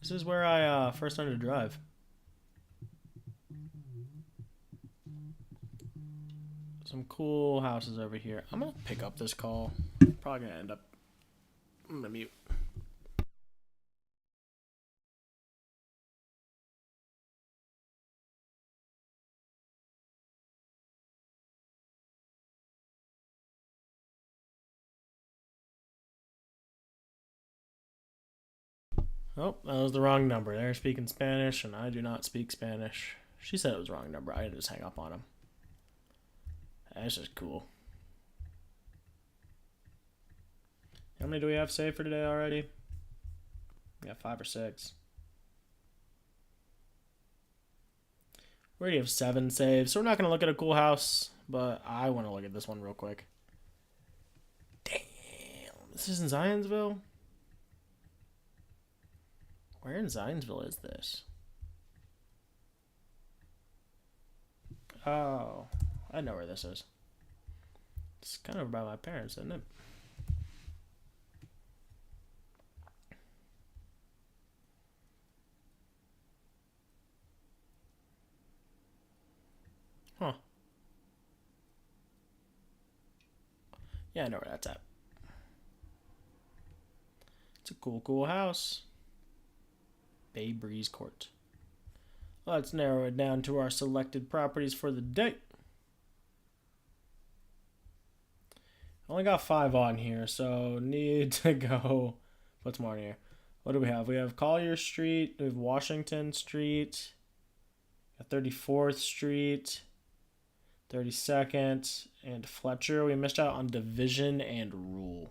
S1: This is where I first learned to drive. Some cool houses over here. I'm going to pick up this call. Probably going to end up... I'm going to mute. Oh, that was the wrong number. They're speaking Spanish, and I do not speak Spanish. She said it was the wrong number. I had to just hang up on him. That's just cool. How many do we have saved for today already? We got 5 or 6. We already have 7 saves, so we're not going to look at a cool house, but I want to look at this one real quick. Damn. This is in Zionsville? Where in Zionsville is this? Oh, I know where this is. It's kind of by my parents, isn't it? Huh. Yeah, I know where that's at. It's a cool house. Bay Breeze Court. Let's narrow it down to our selected properties for the day. Only got 5 on here, so need to go What's more here? What do we have? We have Collier Street. We have Washington Street. 34th Street. 32nd. And Fletcher. We missed out on Division and Rule.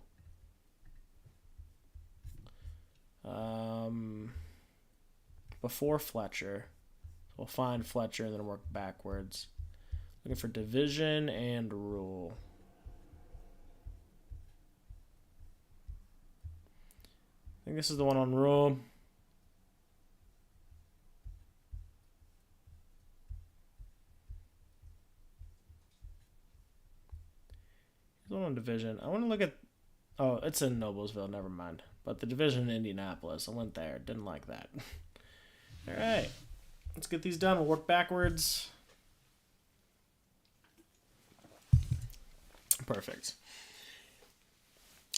S1: Before Fletcher. We'll find Fletcher and then work backwards. Looking for Division and Rule. I think this is the one on Rule. Here's the one on Division. I want to look at... Oh, it's in Noblesville. Never mind. But the Division in Indianapolis. I went there. Didn't like that. All right. Let's get these done. We'll work backwards. Perfect.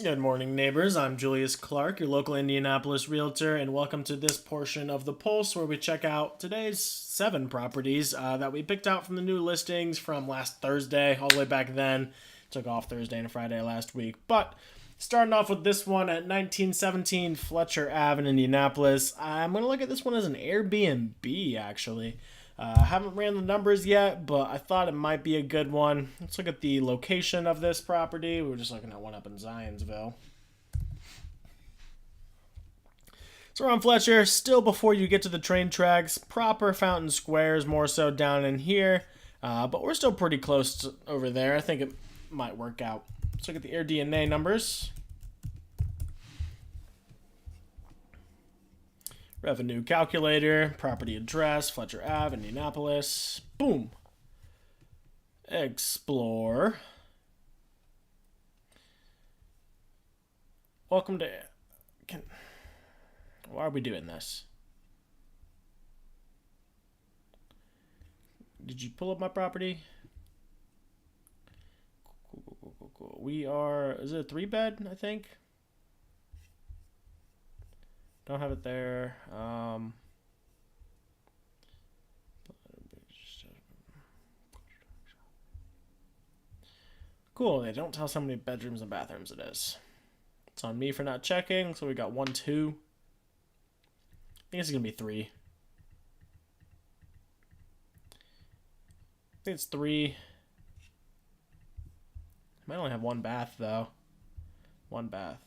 S1: Good morning, neighbors. I'm Julius Clark, your local Indianapolis realtor, and welcome to this portion of the Pulse where we check out today's 7 properties that we picked out from the new listings from last Thursday, all the way back then. Took off Thursday and Friday last week. But starting off with this one at 1917 Fletcher Ave in Indianapolis. I'm going to look at this one as an Airbnb, actually. I haven't ran the numbers yet, but I thought it might be a good one. Let's look at the location of this property. We were just looking at one up in Zionsville. So we're on Fletcher, still before you get to the train tracks. Proper Fountain Squares, more so down in here. But we're still pretty close to over there. I think it might work out. Let's look at the AirDNA numbers. Revenue calculator, property address, Fletcher Ave, Indianapolis. Boom. Explore. Welcome to... Why are we doing this? Did you pull up my property? Cool. We are... Is it a 3-bed, I think? Don't have it there. Cool. They don't tell us how many bedrooms and bathrooms it is. It's on me for not checking. So we got 1, 2. I think it's gonna be 3. I think it's 3. I might only have 1 bath though. 1 bath.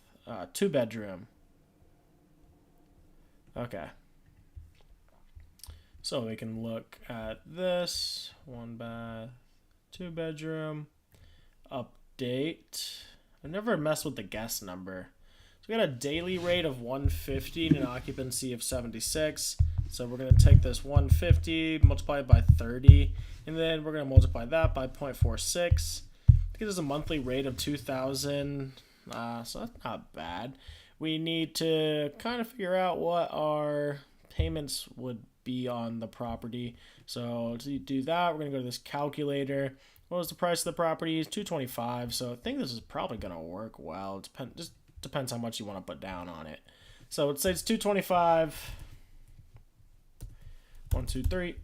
S1: 2 bedroom. Okay. So we can look at this. 1 bath, 2 bedroom. Update. I've never messed with the guest number. So we got a daily rate of 150 and an occupancy of 76. So we're going to take this 150, multiply it by 30, and then we're going to multiply that by 0.46. It gives us a monthly rate of 2,000. So that's not bad. We need to kind of figure out what our payments would be on the property. So to do that, we're going to go to this calculator. What was the price of the property? It's $225. So I think this is probably going to work well. It just depends how much you want to put down on it. So let's say it's $225. 1, 2, 3.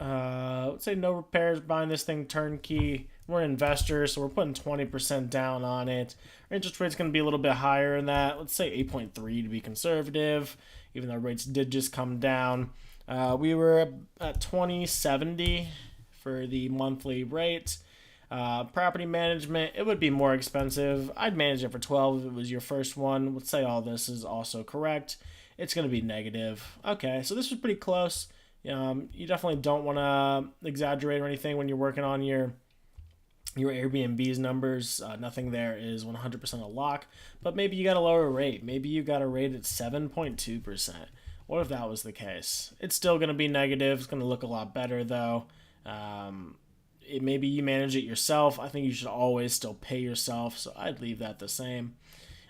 S1: Let's say no repairs, buying this thing turnkey. We're investors, so we're putting 20% down on it. Our interest rate's going to be a little bit higher than that. Let's say 8.3 to be conservative, even though rates did just come down. We were at $20.70 for the monthly rate. Property management, it would be more expensive. I'd manage it for $12 if it was your first one. Let's say all this is also correct. It's going to be negative. Okay, so this was pretty close. You definitely don't want to exaggerate or anything when you're working on your Airbnb's numbers. Nothing there is 100% a lock, but maybe you got a lower rate. Maybe you got a rate at 7.2%. What if that was the case? It's still going to be negative. It's going to look a lot better though. Maybe you manage it yourself. I think you should always still pay yourself, so I'd leave that the same.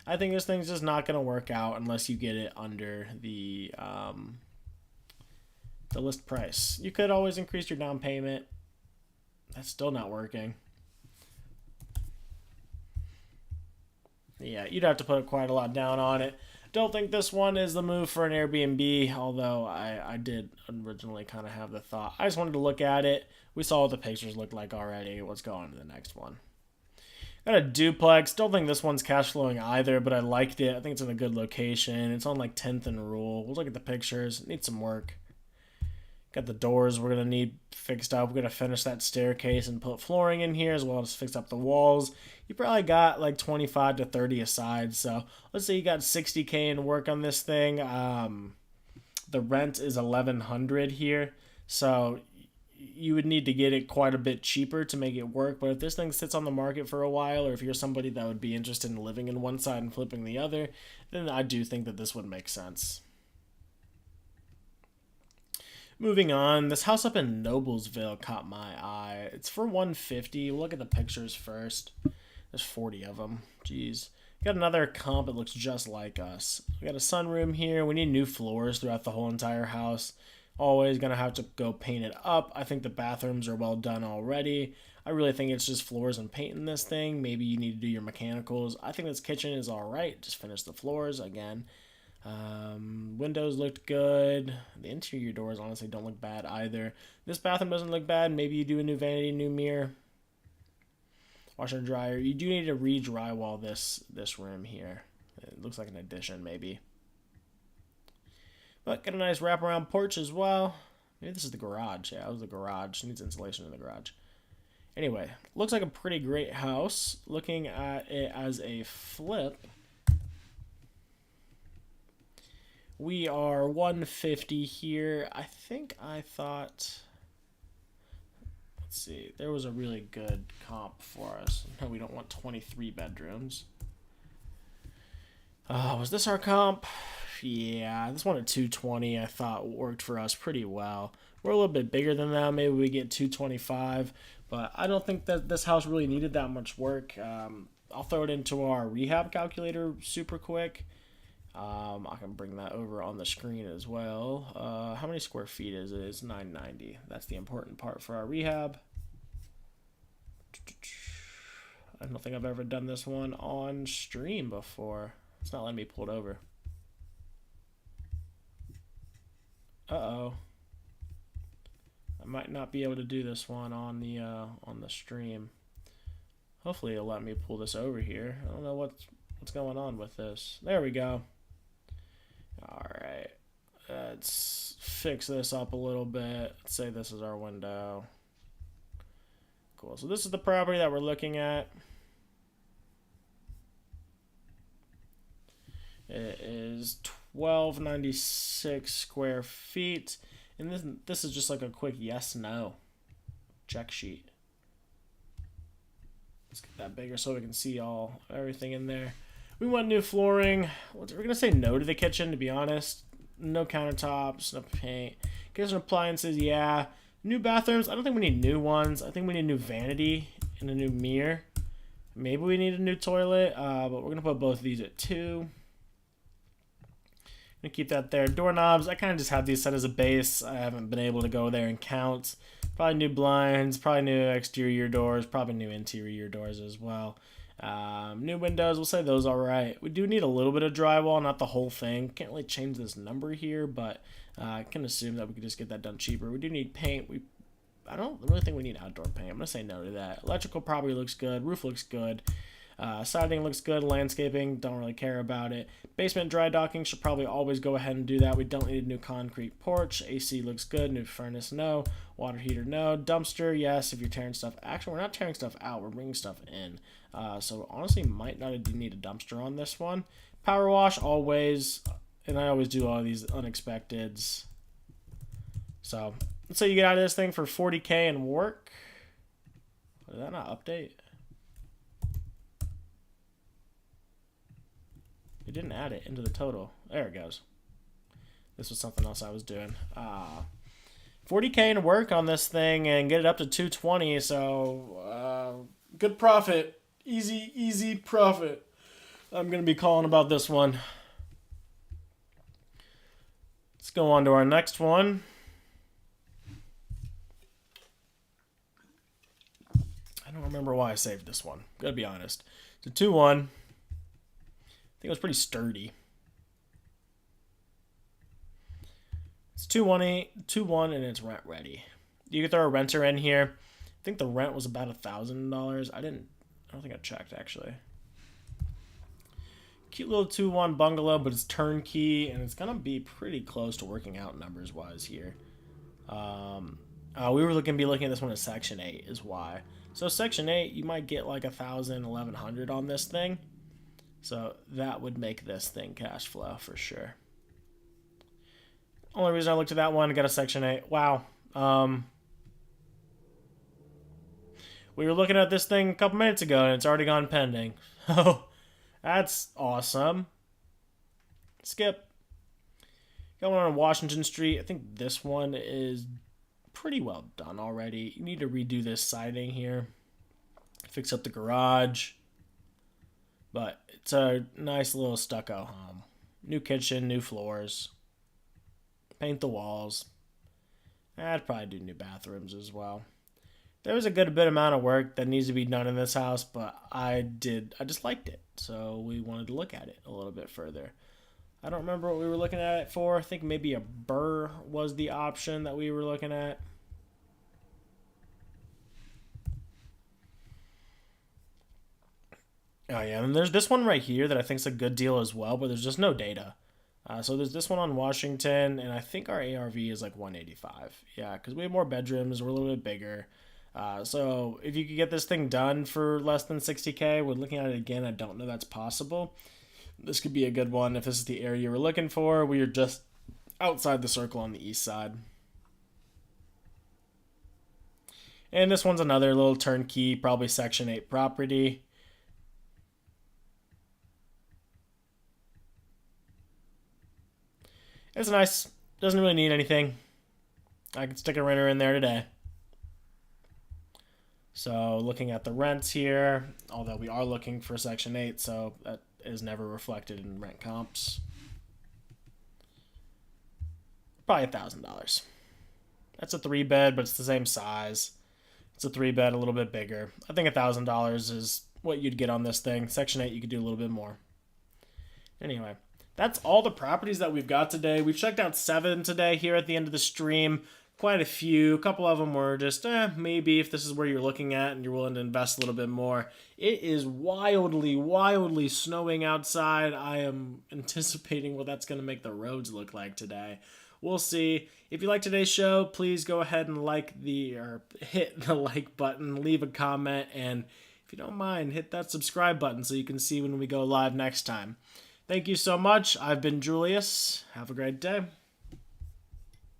S1: I think this thing's just not going to work out unless you get it under the list price. You could always increase your down payment. That's still not working. Yeah, you'd have to put quite a lot down on it. Don't think this one is the move for an Airbnb, although I did originally kind of have the thought. I just wanted to look at it. We saw what the pictures looked like already. Let's go on to the next one. Got a duplex. Don't think this one's cash flowing either, but I liked it. I think it's in a good location. It's on like 10th and Rule. We'll look at the pictures. It needs some work. Got the doors we're going to need fixed up. We're going to finish that staircase and put flooring in here as well as fix up the walls. You probably got like 25 to 30 aside. So let's say you got 60K in work on this thing. The rent is 1,100 here. So you would need to get it quite a bit cheaper to make it work. But if this thing sits on the market for a while, or if you're somebody that would be interested in living in one side and flipping the other, then I do think that this would make sense. Moving on, this house up in Noblesville caught my eye. It's for 150. We'll look at the pictures first. There's 40 of them. Jeez. Got another comp that looks just like us. We got a sunroom here. We need new floors throughout the whole entire house. Always gonna have to go paint it up. I think the bathrooms are well done already. I really think it's just floors and paint in this thing. Maybe you need to do your mechanicals. I think this kitchen is alright. Just finish the floors again. Windows looked good. The interior doors honestly don't look bad either. This bathroom doesn't look bad. Maybe you do a new vanity, new mirror. Washer and dryer. You do need to re-drywall this room here. It looks like an addition maybe. But got a nice wraparound porch as well. Maybe this is the garage. Yeah, it was the garage. Needs insulation in the garage. Anyway, looks like a pretty great house. Looking at it as a flip, we are 150 here. I think I thought, let's see, there was a really good comp for us. No, we don't want 23 bedrooms. Was this our comp? Yeah, this one at 220 I thought worked for us pretty well. We're a little bit bigger than that. Maybe we get 225, but I don't think that this house really needed that much work. I'll throw it into our rehab calculator super quick. I can bring that over on the screen as well. How many square feet is it? It's 990. That's the important part for our rehab. I don't think I've ever done this one on stream before. It's not letting me pull it over. Uh-oh. I might not be able to do this one on the stream. Hopefully it'll let me pull this over here. I don't know what's going on with this. There we go. Alright. Let's fix this up a little bit. Let's say this is our window. Cool. So this is the property that we're looking at. It is 1296 square feet. And this is just like a quick yes/no check sheet. Let's get that bigger so we can see everything in there. We want new flooring. We're gonna say no to the kitchen, to be honest. No countertops, no paint. Kitchen appliances, yeah. New bathrooms. I don't think we need new ones. I think we need a new vanity and a new mirror. Maybe we need a new toilet, but we're gonna put both of these at 2. Gonna keep that there. Doorknobs, I kind of just have these set as a base. I haven't been able to go there and count. Probably new blinds, probably new exterior doors, probably new interior doors as well. New windows, we'll say those all right. We do need a little bit of drywall, not the whole thing. Can't really change this number here, but I can assume that we could just get that done cheaper. We do need paint. I don't really think we need outdoor paint. I'm gonna say no to that. Electrical probably looks good. Roof looks good. Siding looks good. Landscaping, don't really care about it. Basement dry docking, should probably always go ahead and do that. We don't need a new concrete porch. AC looks good. New furnace, no. Water heater, no. Dumpster, yes, if you're tearing stuff. Actually, we're not tearing stuff out. We're bringing stuff in. So honestly, might not need a dumpster on this one. Power wash, always. And I always do all these unexpecteds. So, let's say you get out of this thing for 40K and work. Did that not update? It didn't add it into the total. There it goes. This was something else I was doing. 40K in work on this thing and get it up to 220. So good profit. Easy profit. I'm going to be calling about this one. Let's go on to our next one. I don't remember why I saved this one. Gotta be honest. It's a 2-1. I think it was pretty sturdy. It's 2-1 and it's rent ready. You can throw a renter in here. I think the rent was about $1,000. I didn't don't think I checked, actually. Cute little 2-1 bungalow, but it's turnkey, and it's going to be pretty close to working out numbers-wise here. We were looking at this one as Section 8 is why. So Section 8, you might get like 1,000, 1,100 on this thing. So that would make this thing cash flow for sure. Only reason I looked at that one, got a Section 8. Wow. We were looking at this thing a couple minutes ago, and it's already gone pending. Oh, that's awesome. Skip. Got one on Washington Street. I think this one is pretty well done already. You need to redo this siding here. Fix up the garage. But it's a nice little stucco home. New kitchen, new floors. Paint the walls. I'd probably do new bathrooms as well. There was a good bit amount of work that needs to be done in this house, but I just liked it. So we wanted to look at it a little bit further. I don't remember what we were looking at it for. I think maybe a burr was the option that we were looking at. Oh yeah, and there's this one right here that I think is a good deal as well, but there's just no data. So there's this one on Washington, and I think our ARV is like 185. Yeah, because we have more bedrooms, we're a little bit bigger. So if you could get this thing done for less than 60K, we're looking at it again. I don't know that's possible. This could be a good one if this is the area we're looking for. We are just outside the circle on the east side. And this one's another little turnkey, probably Section 8 property. It's nice. Doesn't really need anything. I can stick a renter in there today. So looking at the rents here, although we are looking for Section 8, so that is never reflected in rent comps. Probably $1,000. That's a 3-bed, but it's the same size. It's a 3-bed, a little bit bigger. I think $1,000 is what you'd get on this thing. Section 8, you could do a little bit more. Anyway, that's all the properties that we've got today. We've checked out 7 today here at the end of the stream. Quite a few. A couple of them were just, maybe if this is where you're looking at and you're willing to invest a little bit more. It is wildly, wildly snowing outside. I am anticipating what that's going to make the roads look like today. We'll see. If you like today's show, please go ahead and hit the like button, leave a comment, and if you don't mind, hit that subscribe button so you can see when we go live next time. Thank you so much. I've been Julius. Have a great day.